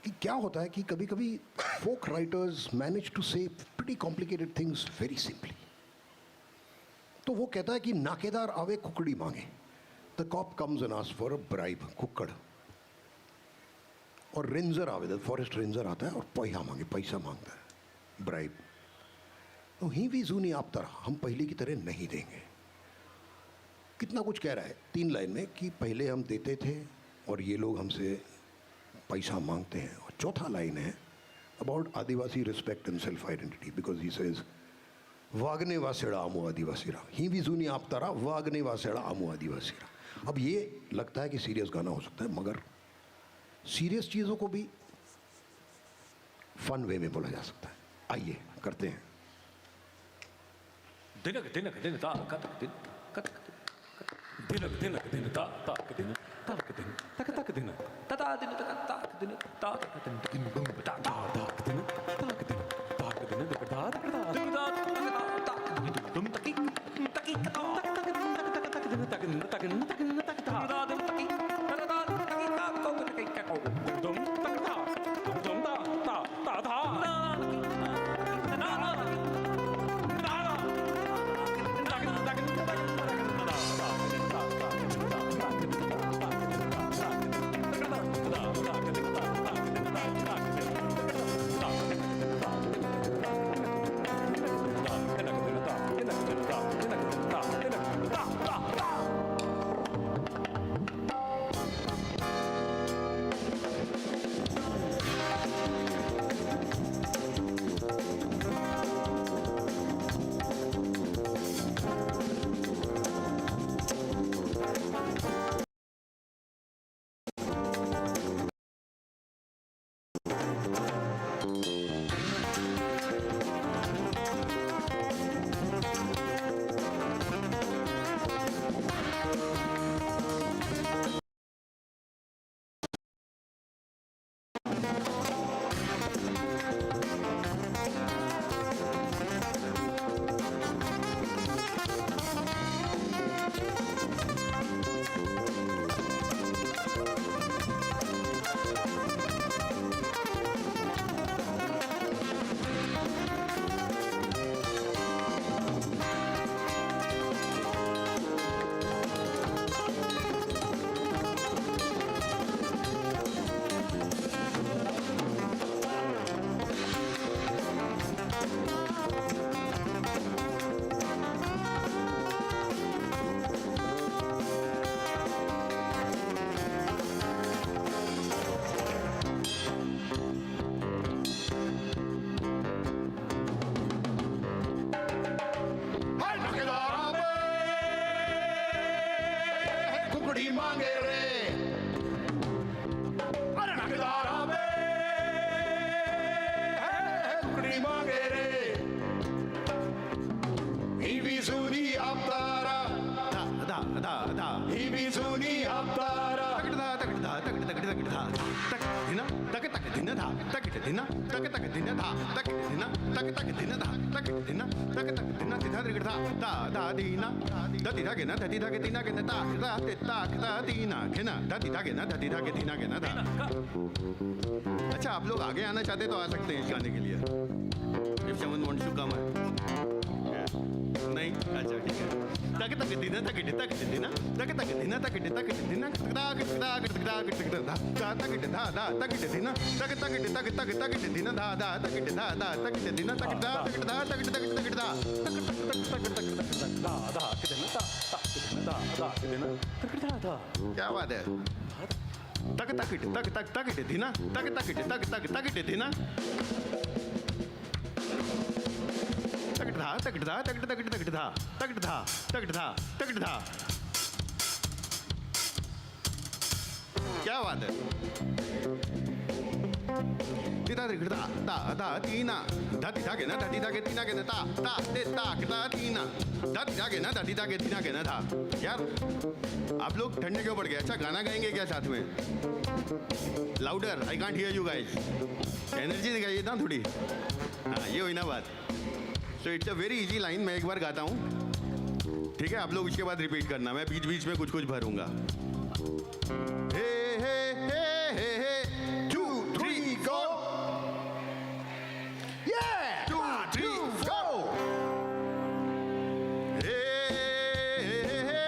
कि क्या होता है कि कभी कभी folk writers manage to say pretty complicated things very simply. तो वो कहता है कि नाकेदार आवे कुकड़ी मांगे. The cop comes and asks for a bribe, कुक्कड़. और रेंजर आवे, the forest ranger आता है और पैसा मांगे, पैसा मांगता है, bribe. तो ही भी जूनी आप तरह हम पहले की तरह नहीं देंगे. कितना कुछ कह रहा है 3 लाइन में कि पहले हम देते थे और ये लोग हमसे पैसा मांगते हैं. और चौथा लाइन है about Adivasi respect and self identity because he says वागने वासेड़ा आमो आदिवासीरा ही भी जुनी आपतारा वागने वासेड़ा आमो आदिवासीरा. अब ये लगता है कि सीरियस गाना हो सकता है मगर सीरियस चीज़ों को भी फन वे में बोला जा सकता है. आइए करते हैं. दिनक दिनक दिन ता कतक दिन कतक दिनक दिनक दिन ता ताक दिन ताक दिन तक तक दिन तता दिन तक ताक दिन ता तक दिन दिन बम ता ता ताक दिन ताक दिन ताक दिन तक ता तक ता दिन ता ताक दिन तुम तकी तकी तक तक तक तक दिन तक दिन तक दिन तक दिन तक ता दिन तकी तक ता तकी ता को तकी का को तुम तक ता तुम ता ता ता ता कुकड़ी मांगे रे अरे नगदारा में कुकड़ी मांगे रे ही भी सुनी आपतारा दा दा दा दा ही भी सुनी आपतारा तकड़ा तकड़ा तकड़ा तकड़ा तकड़ा तक दिना तक तक दिना धा तक दिना तक तक दिना धा तक दिना तक तक दिना धा तक दिना तक तक दिना तिधा तकड़ा दा दा दीना दति धागे ना दति धागे दीना के ना ता ता ते ता ता दीना के ना दति धागे ना दति धागे दीना के ना धा. अच्छा आप लोग आगे आना चाहते तो आ सकते हैं इस गाने के लिए. If someone wants to come नहीं अच्छा ठीक है. तक तक दिना तक तक दिना तक तक दिना तक तक दिना तक तक तक तक तक तक धा धा तक दिना तक तक तक तक तक दिना धा धा तक धा धा तक दिना तक धा तक धा तक तक तक धा क्या बात है. तक तक तक तक तक दिना तक तक तक तक तक दिना तक धा तक धा तक तक तक धा तक धा तक धा तक धा. क्या बात है. तिता दा दा दा तीना धति धागे ना धति धागे तीना के ना ता ता ते ता ता तीना धति धागे ना धति धागे तीना के ना था. यार आप लोग ठंडे क्यों पड़ गए. अच्छा गाना गाएंगे क्या साथ में. Louder I can't hear you guys. Energy दिखाइए ना थोड़ी. हाँ ये हुई ना बात. So it's a very easy line. मैं एक बार गाता हूँ ठीक है. आप लोग उसके बाद रिपीट करना. मैं बीच बीच में कुछ कुछ भरूंगा. हे हे हे हे हे 2 3 गो. Yeah 2 3 go. Hey hey hey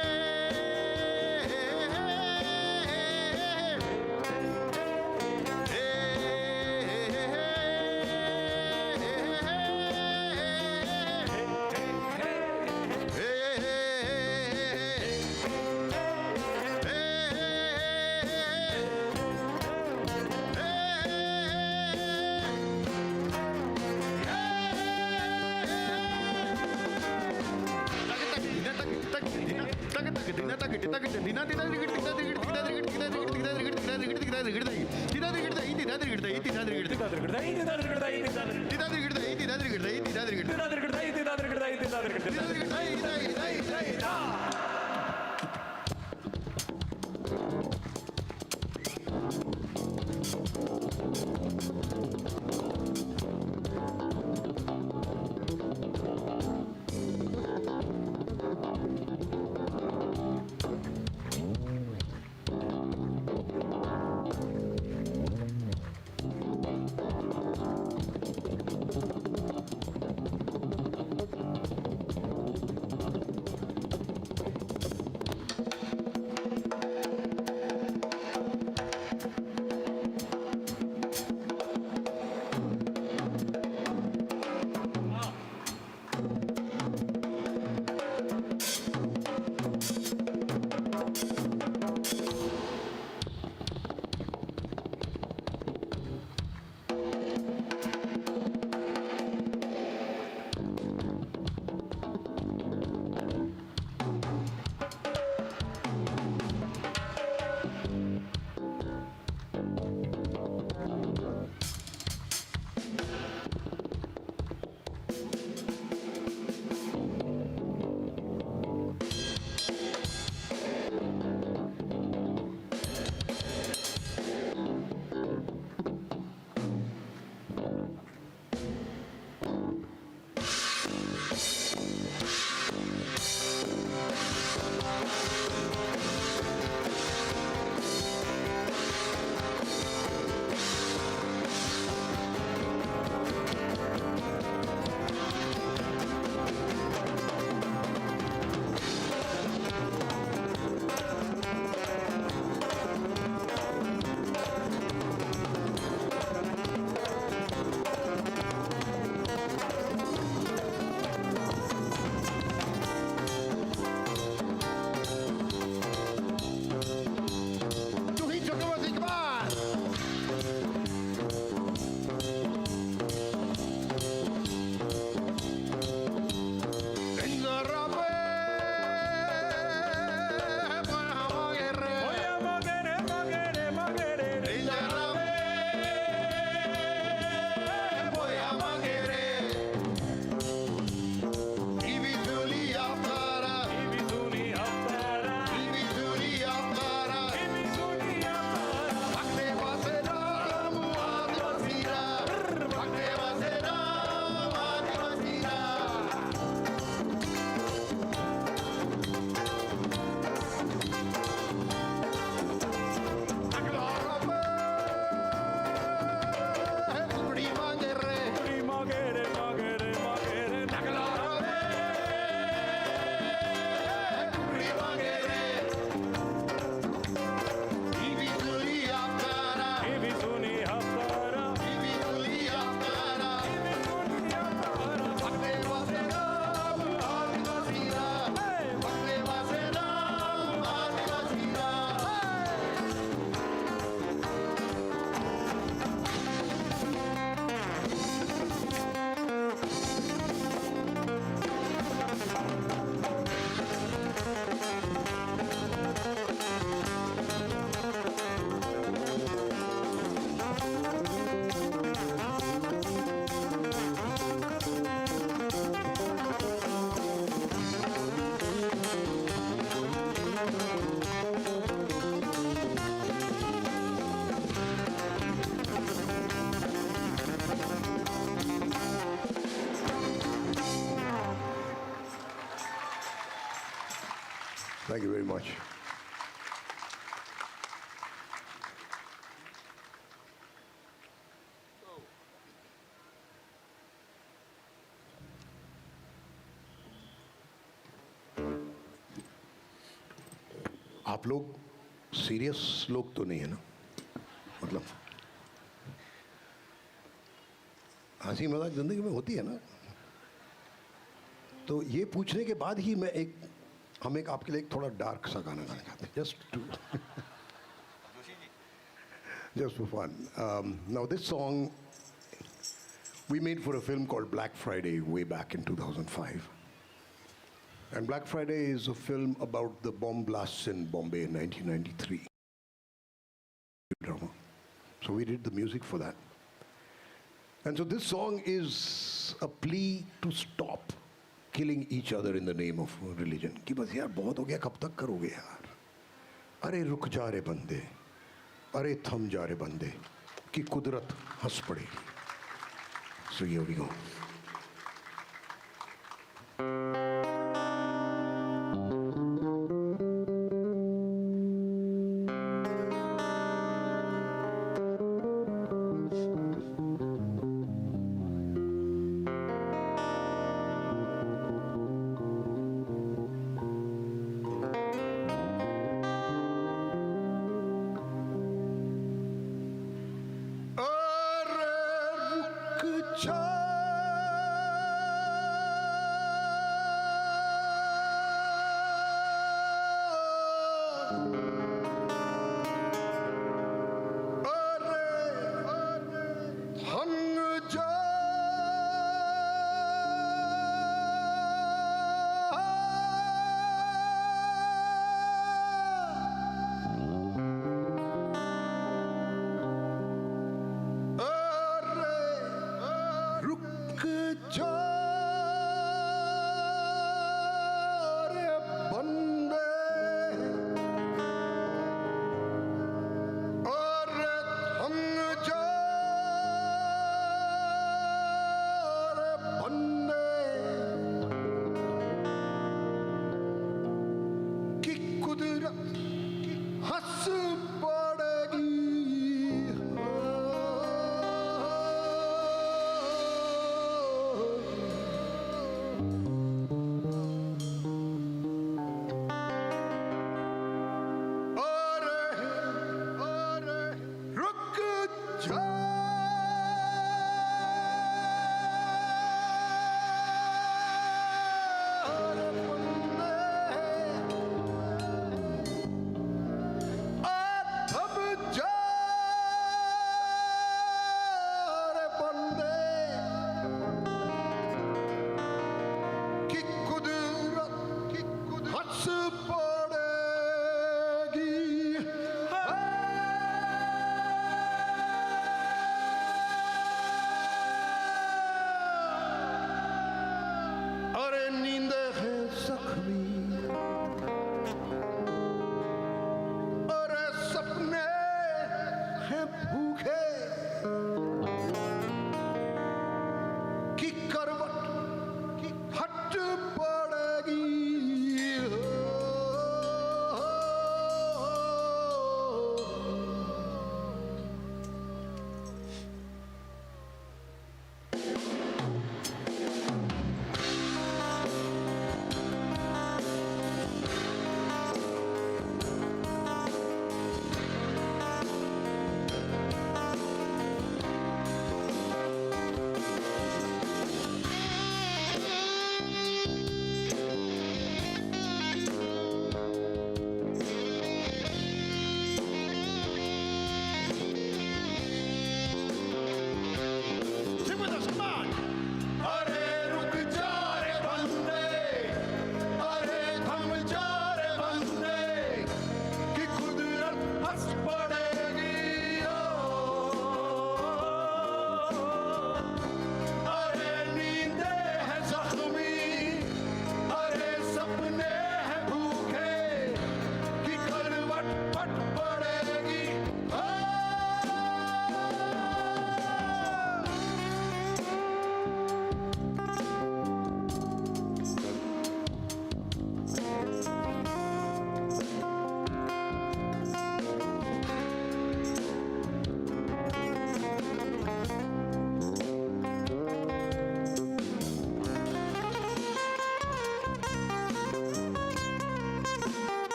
Thank you very much. आप लोग सीरियस लोग तो नहीं है ना, मतलब हंसी मजाक जिंदगी में होती है ना, तो ये पूछने के बाद ही हम एक आपके लिए एक थोड़ा डार्क सा गाना गाना चाहते हैं, just for fun. Now this song we made for a film called Black Friday way back in 2005. And Black Friday is a film about the bomb blasts in Bombay in 1993. Drama. So we did the music for that. And so this song is a plea to stop killing each other in the name of religion. कि बस यार बहुत हो गया, कब तक करोगे यार? अरे रुक जा रे बंदे, अरे थम जा रे बंदे, कि कुदरत हंस पड़ेगी. So here we go.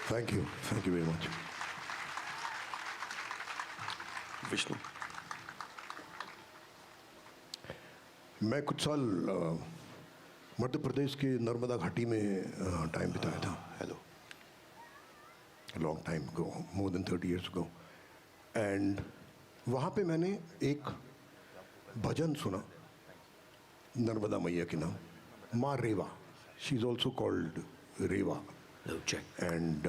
Thank you very much. Vishnu, मैं कुछ साल मध्य प्रदेश के नर्मदा घाटी में टाइम बिताया था. Hello. A long time ago, more than 30 years ago. And वहाँ पे मैंने एक भजन सुना नर्मदा मैया के नाम, माँ रेवा. She is also called Rewa. And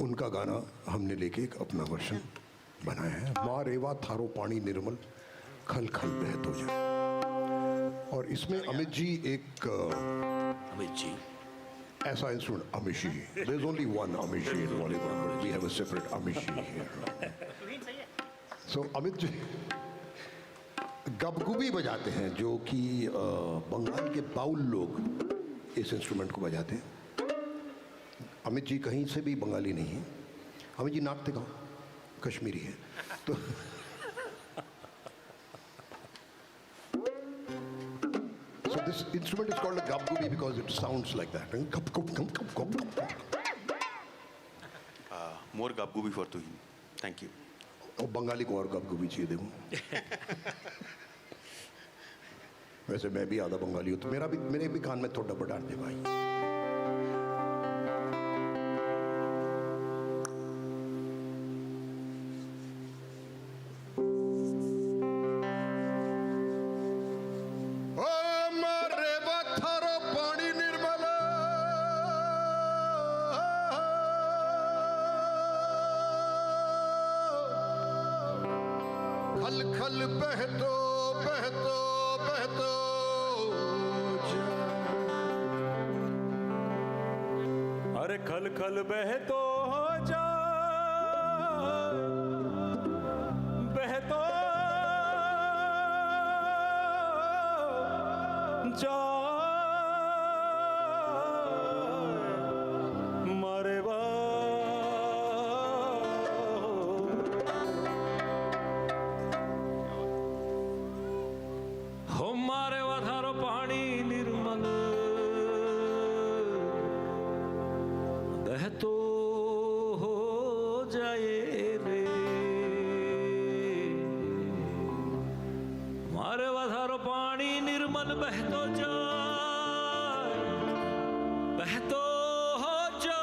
उनका गाना हमने लेके एक अपना वर्षन बनाया है. माँ रेवा थारो पानी निर्मल खल खल बहतो जाए. और इसमें अमित जी एक अमित जी ऐसा instrument, अमिशी. There is only one Amishi in Bollywood, but we have a separate Amishi here. So Amit ji गबगुबी बजाते हैं, जो कि बंगाल के बाउल लोग इस इंस्ट्रूमेंट को बजाते हैं. अमित जी कहीं से भी बंगाली नहीं है. अमित जी नाचते गाँव कश्मीरी है. तो so this instrument is called a gabgubi because it sounds like that. more gabgubi for to him. Thank you. और बंगाली को और गबगुबी चाहिए देखो. वैसे मैं भी आधा बंगाली हूँ, तो मेरे भी कान में थोड़ा बड़ा दे भाई. खल खल बहतो बहतो बहतो अरे खल खल बहतो जा बहतो जा मारे बा मारे वाधारो पानी निर्मल बहतो हो जाए रे. मारे वाधारो पानी निर्मल बहतो जाए बहतो हो जाए.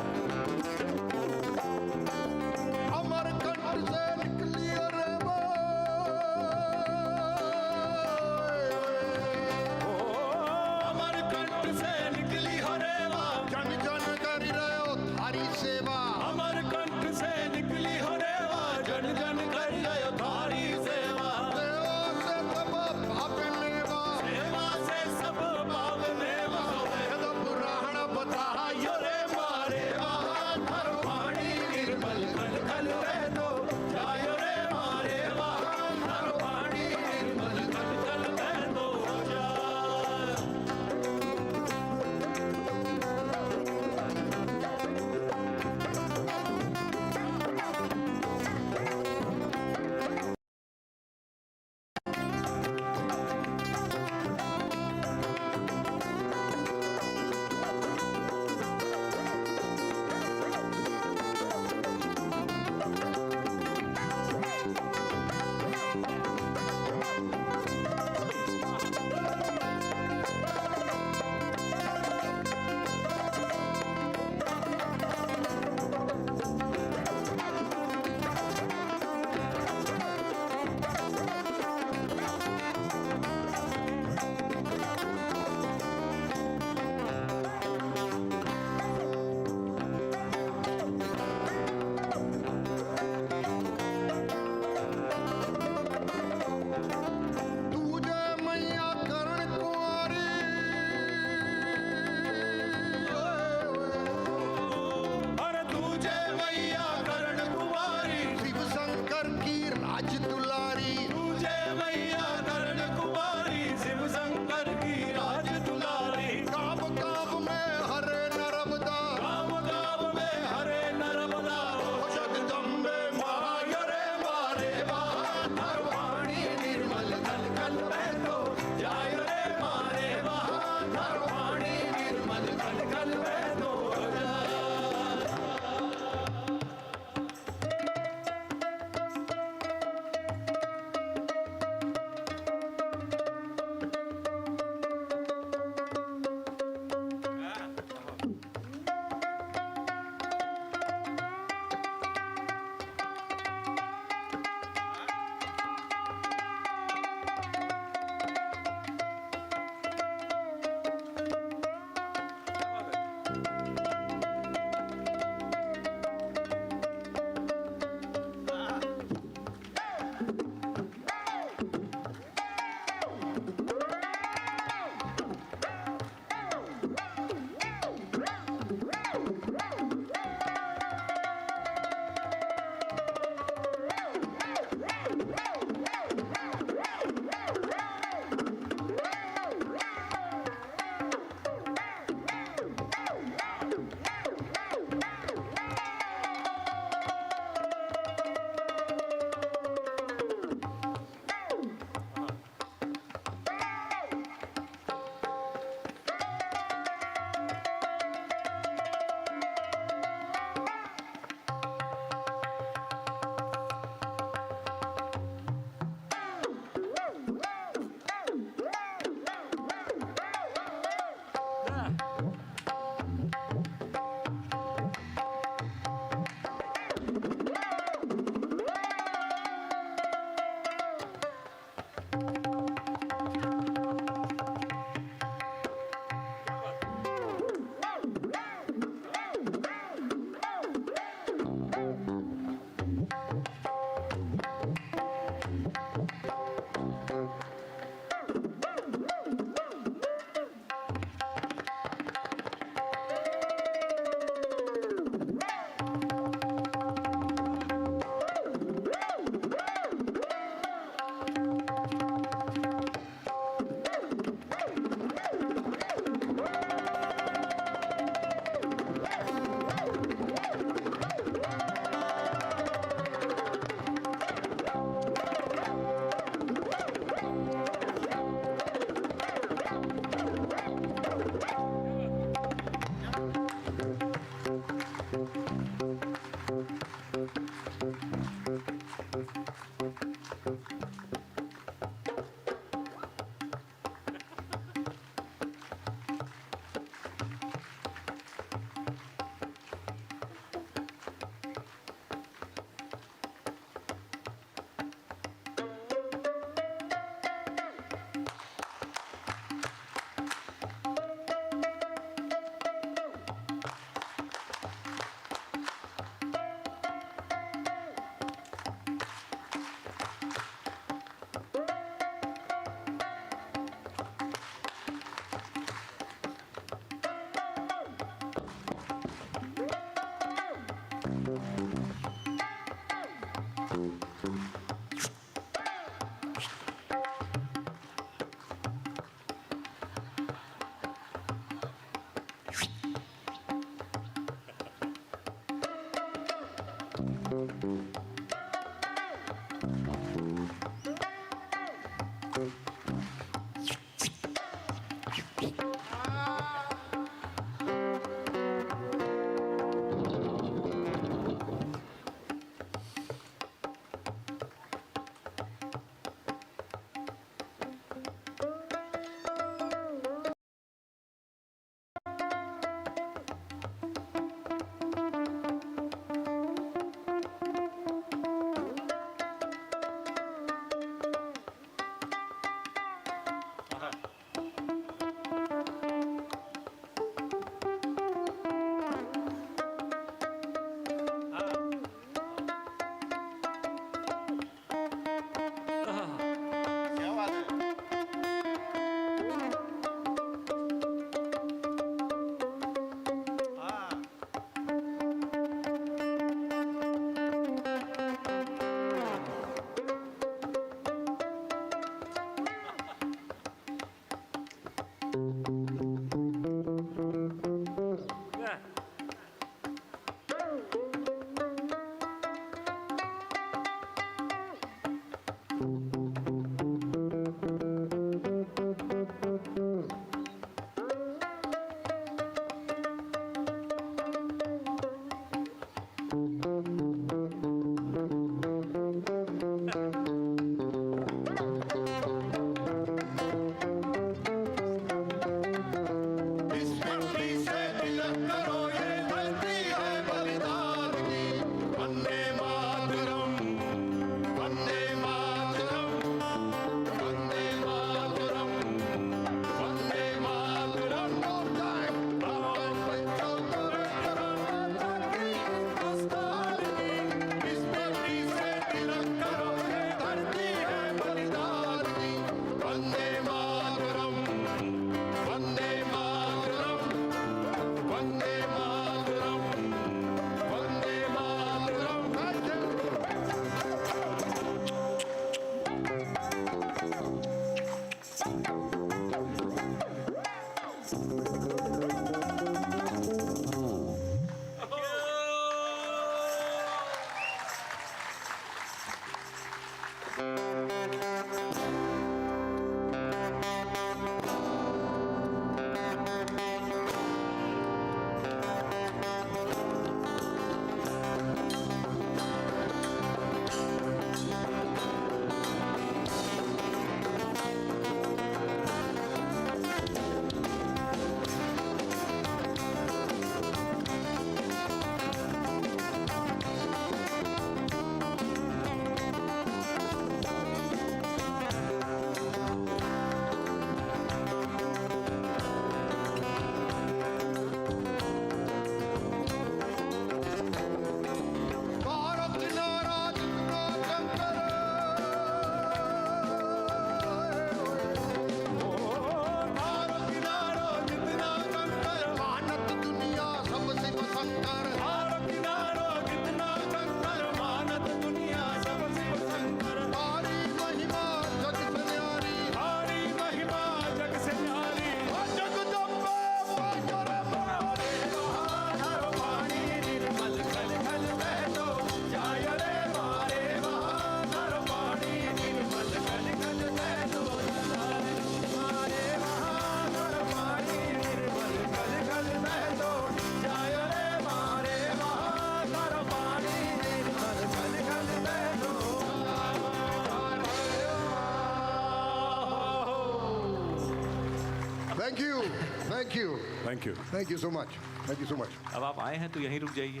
Thank you thank you thank you. Thank you so much thank you so much. अब आप आए हैं तो यहीं रुक जाइए।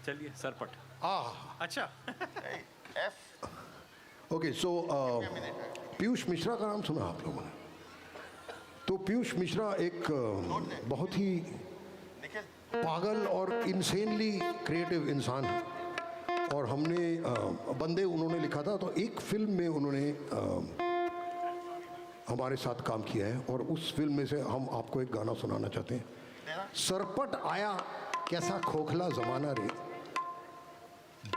चलिए सरपट। अच्छा ओके सो पीयूष मिश्रा का नाम सुना आप लोगों ने? तो पीयूष मिश्रा एक बहुत ही पागल और इंसेनली क्रिएटिव इंसान है। और हमने बंदे उन्होंने लिखा था, तो एक फिल्म में उन्होंने हमारे साथ काम किया है और उस फिल्म में से हम आपको एक गाना सुनाना चाहते हैं। सरपट आया कैसा खोखला जमाना रे,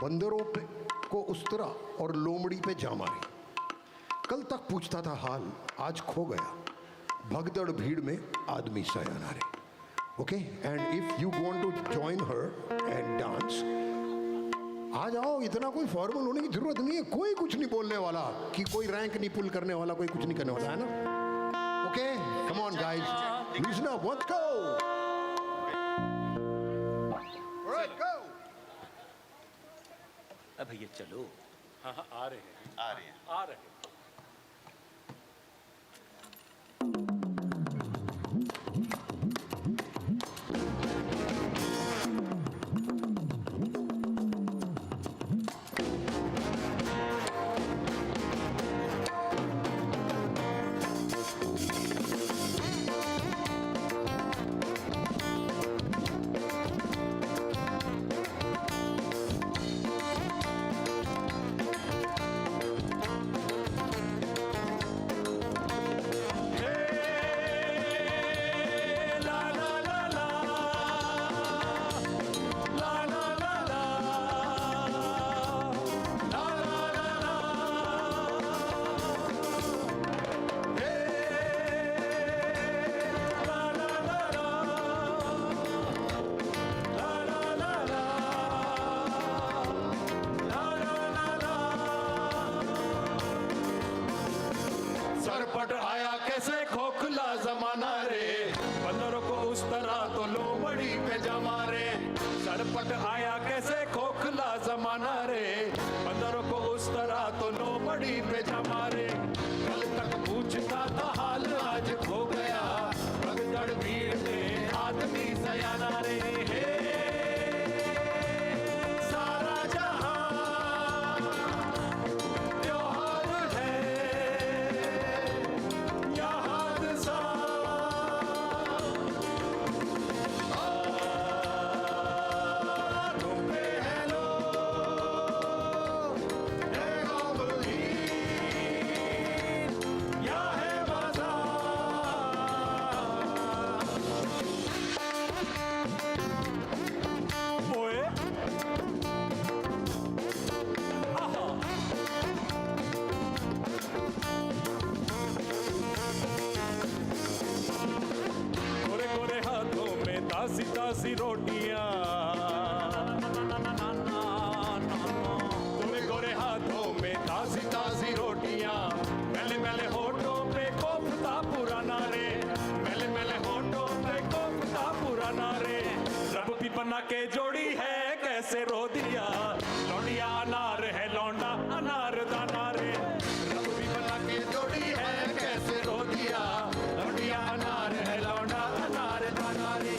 बंदरों पे को उस तरह और लोमड़ी पे जा मारे। कल तक पूछता था हाल, आज खो गया भगदड़ भीड़ में आदमी सयाना रे। Okay, and if you want to join her and dance, आ जाओ। इतना कोई फॉर्मल होने की जरूरत नहीं है। कोई कुछ नहीं बोलने वाला, कि कोई रैंक नहीं पुल करने वाला, कोई कुछ नहीं करने वाला, है ना? Okay, come on guys, listen up, let's go. Alright, go. अब भैया चलो। हाँ हाँ आ रहे हैं आ रहे हैं आ रहे हैं। सरपट आया कैसे खोखला जमाना रे, बंदरों को उस तरह तो लोमड़ी पे जमा रे। सरपट आया कैसे खोखला जमाना रे, बंदरों को उस तरह तो लोमड़ी पे जमा रे। कल तक पूछता था हाल, आज खो गया भगदड़ भीड़ में आदमी सयाना रे। सारा जहां त्योहार है, ताज़ी ताज़ी रोटियां, गोरे गोरे हाथों में ताज़ी ताज़ी रोटियां, मैले मैले होठों पे कोफ्ता पुराना रे, मैले मैले होठों पे कोफ्ता पुराना रे। रब भी बना के जोड़ी है कैसे रो दिया, लौंडिया अनार है लौंडा अनार दाना रे। रब भी बना के जोड़ी है कैसे रो दिया, लौंडिया अनार है लौंडा अनार दाना रे।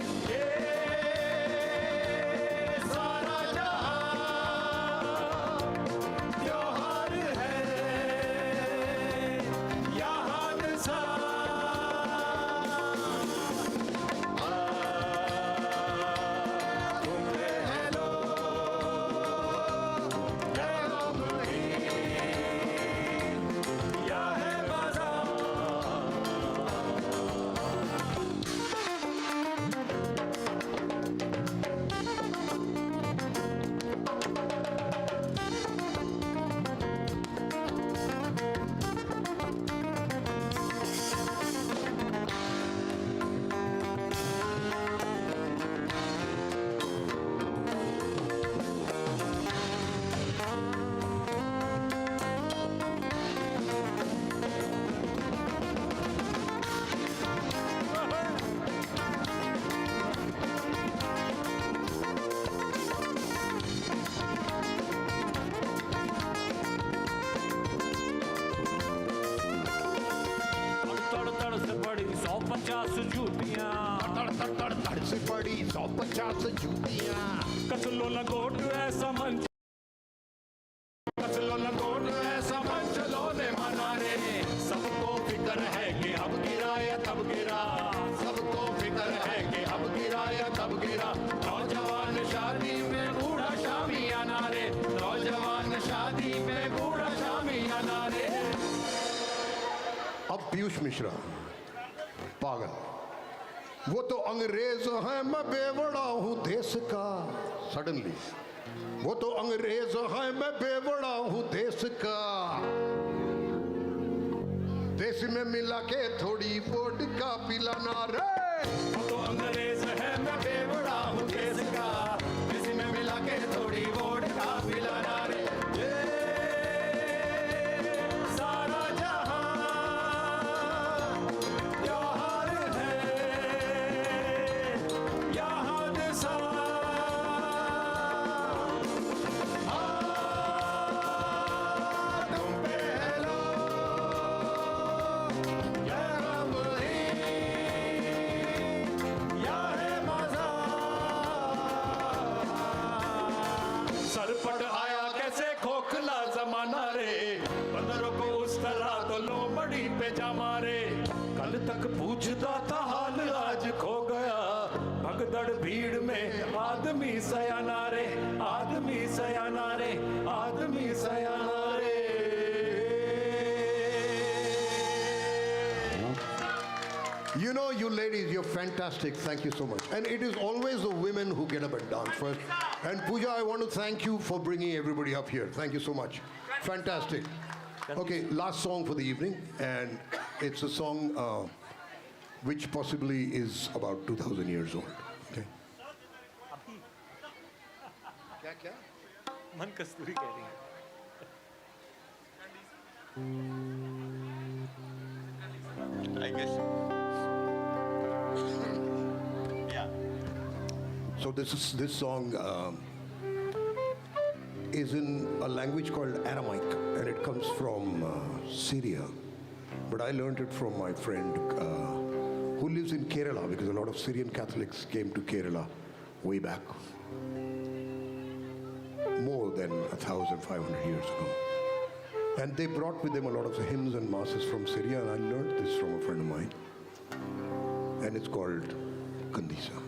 150 जूतियां तड़ तड़ तड़ तड़ से पड़ी 150 जूतियां कसलो लंगोट ऐसा मंच कसलो लंगोट ऐसा मंच लो ने मना रे सबको फिक्र है कि अब गिरा या तब गिरा सबको फिक्र है कि अब गिरा या तब गिरा नौजवान शादी में बूढ़ा शामियाना रे नौजवान शादी में बूढ़ा शामियाना रे अब पीयूष मिश्रा पागल वो तो अंग्रेज है मैं बेवड़ा हूँ देश का सडनली वो तो अंग्रेज है मैं बेवड़ा हूँ देश का देश में मिला के थोड़ी वोडका पिलाना रे वो तो अंग्रेज है मैं बेवड़ा हूँ देश का किसी में मिला के थोड़ी वोडका पिलाना रे ये सारा जहां त्योहार है यहाँ दिशा तुम पे लो ये गम ही या है मजा सरपट आया कैसे खोखला जमाना रे बंदरों को उस तरह तो लो बड़ी पे जमा रे कल तक पूछता था हाल आज खो गया भगदड़ भीड़ में आदमी सयाना रे आदमी सयाना रे आदमी सयाना रे You know, you ladies, you're fantastic. Thank you so much. And it is always the women who get up and dance first. And Pooja, I want to thank you for bringing everybody up here. Thank you so much. Fantastic. Okay, last song for the evening. And it's a song which possibly is about 2,000 years old. Okay. मन कस्तूरी कह रही है I guess. Yeah. So this song is in a language called Aramaic, and it comes from Syria. But I learned it from my friend who lives in Kerala, because a lot of Syrian Catholics came to Kerala way back, more than 1,500 years ago. And they brought with them a lot of hymns and masses from Syria, and I learned this from a friend of mine. And it's called Kandisa.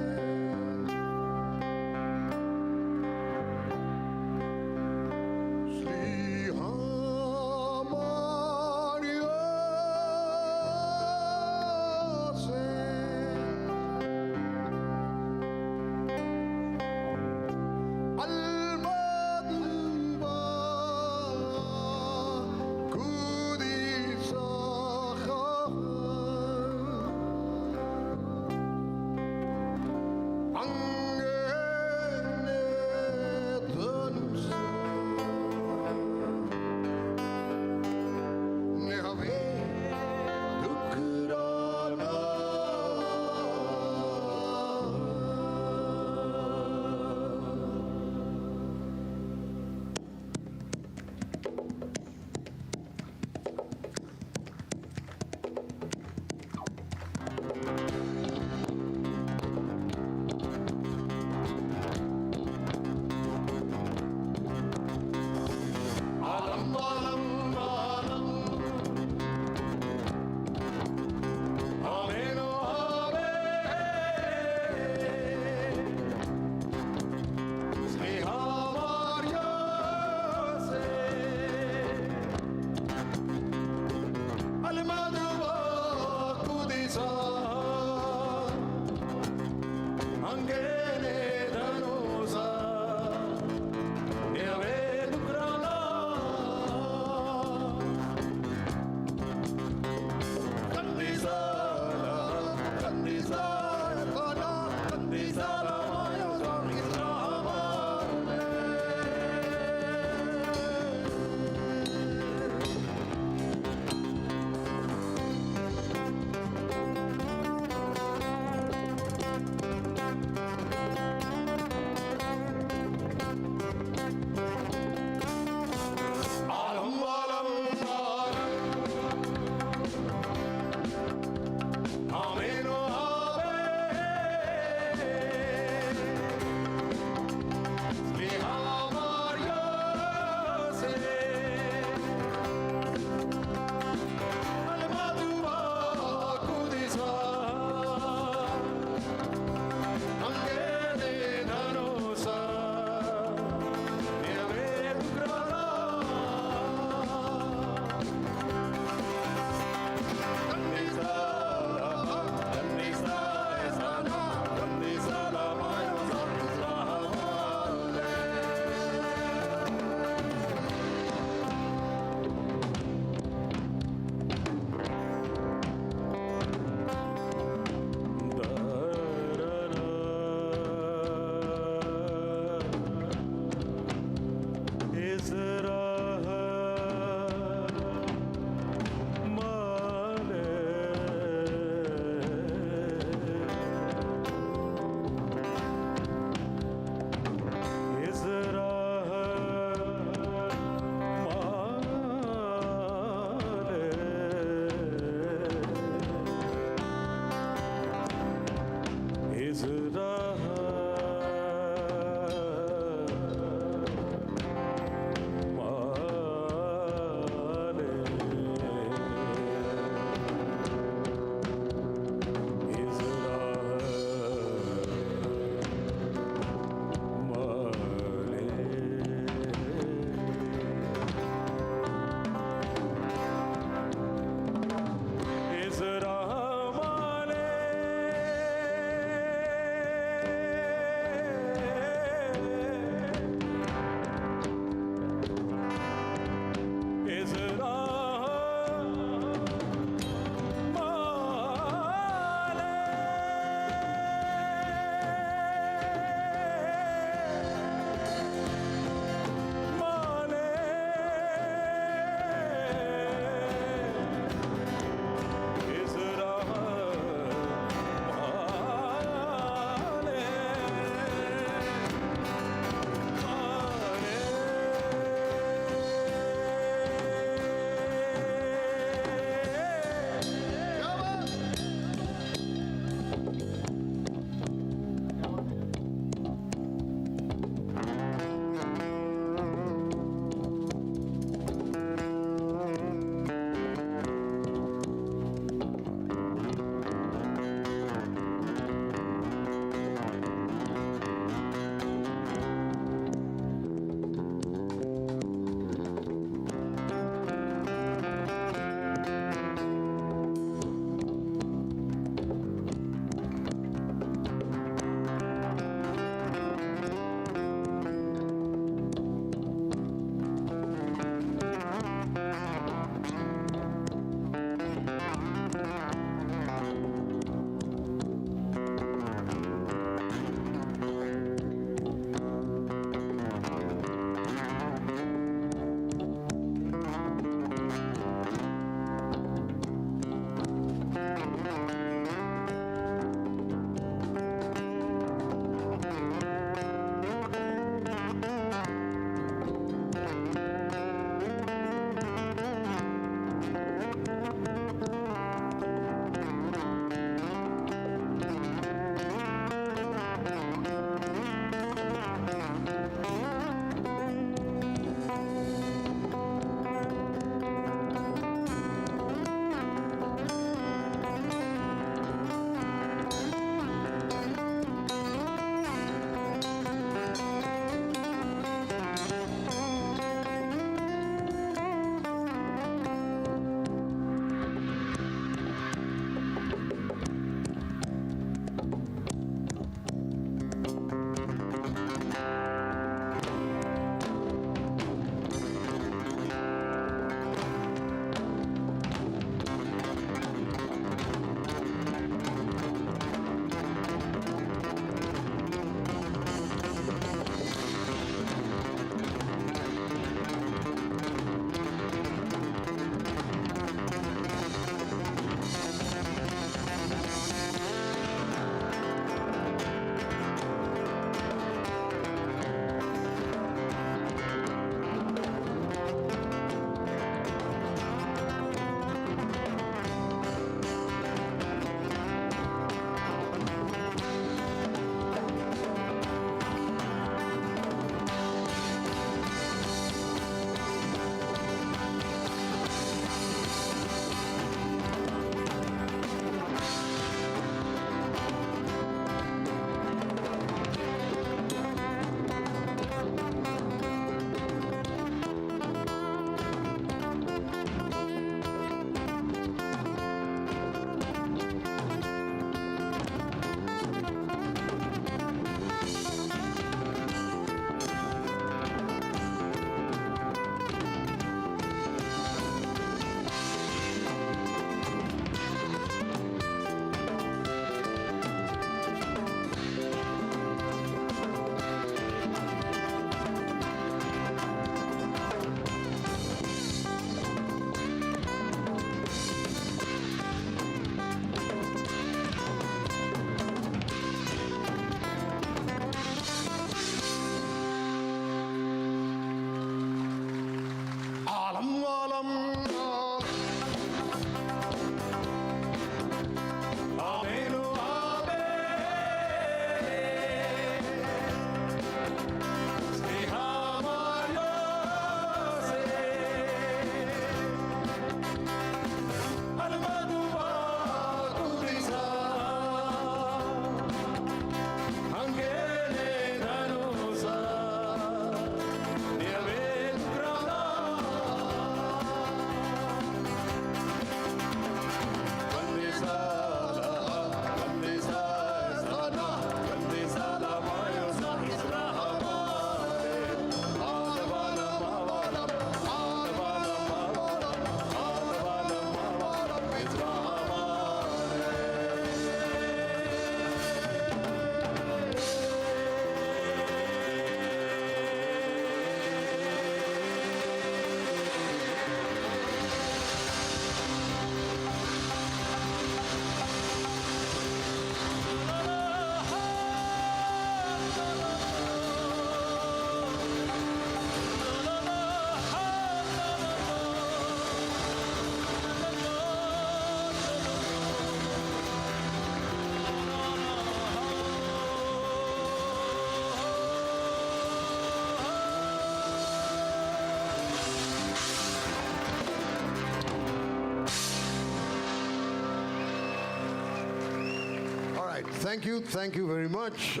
Thank you very much.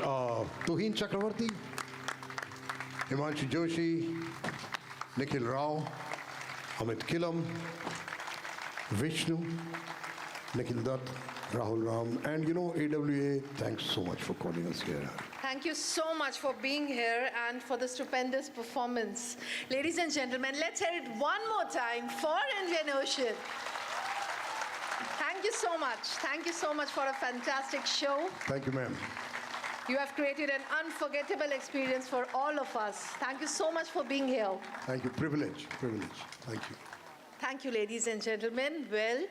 Tuhin Chakravarti, Himanshu Joshi, Nikhil Rao, Amit Kilam, Vishnu, Nikhil Dutt, Rahul Ram, and AWA, thanks so much for calling us here. Thank you so much for being here and for the stupendous performance. Ladies and gentlemen, let's hear it one more time for Indian Ocean. Thank you so much. Thank you so much for a fantastic show. Thank you, ma'am. You have created an unforgettable experience for all of us. Thank you so much for being here. Thank you. Privilege. Thank you. Thank you, ladies and gentlemen. Well,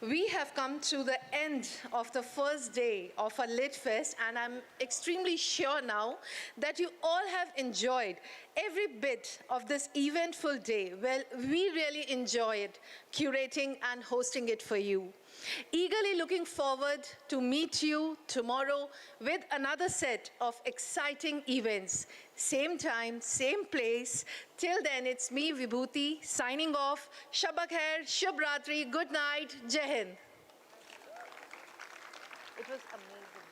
we have come to the end of the first day of our Lit Fest, and I'm extremely sure now that you all have enjoyed every bit of this eventful day. Well, we really enjoyed curating and hosting it for you. Eagerly looking forward to meet you tomorrow with another set of exciting events. Same time, same place. Till then, it's me, Vibhuti, signing off. Shabba Khair, Shubh Ratri, good night, Jai Hind. It was amazing.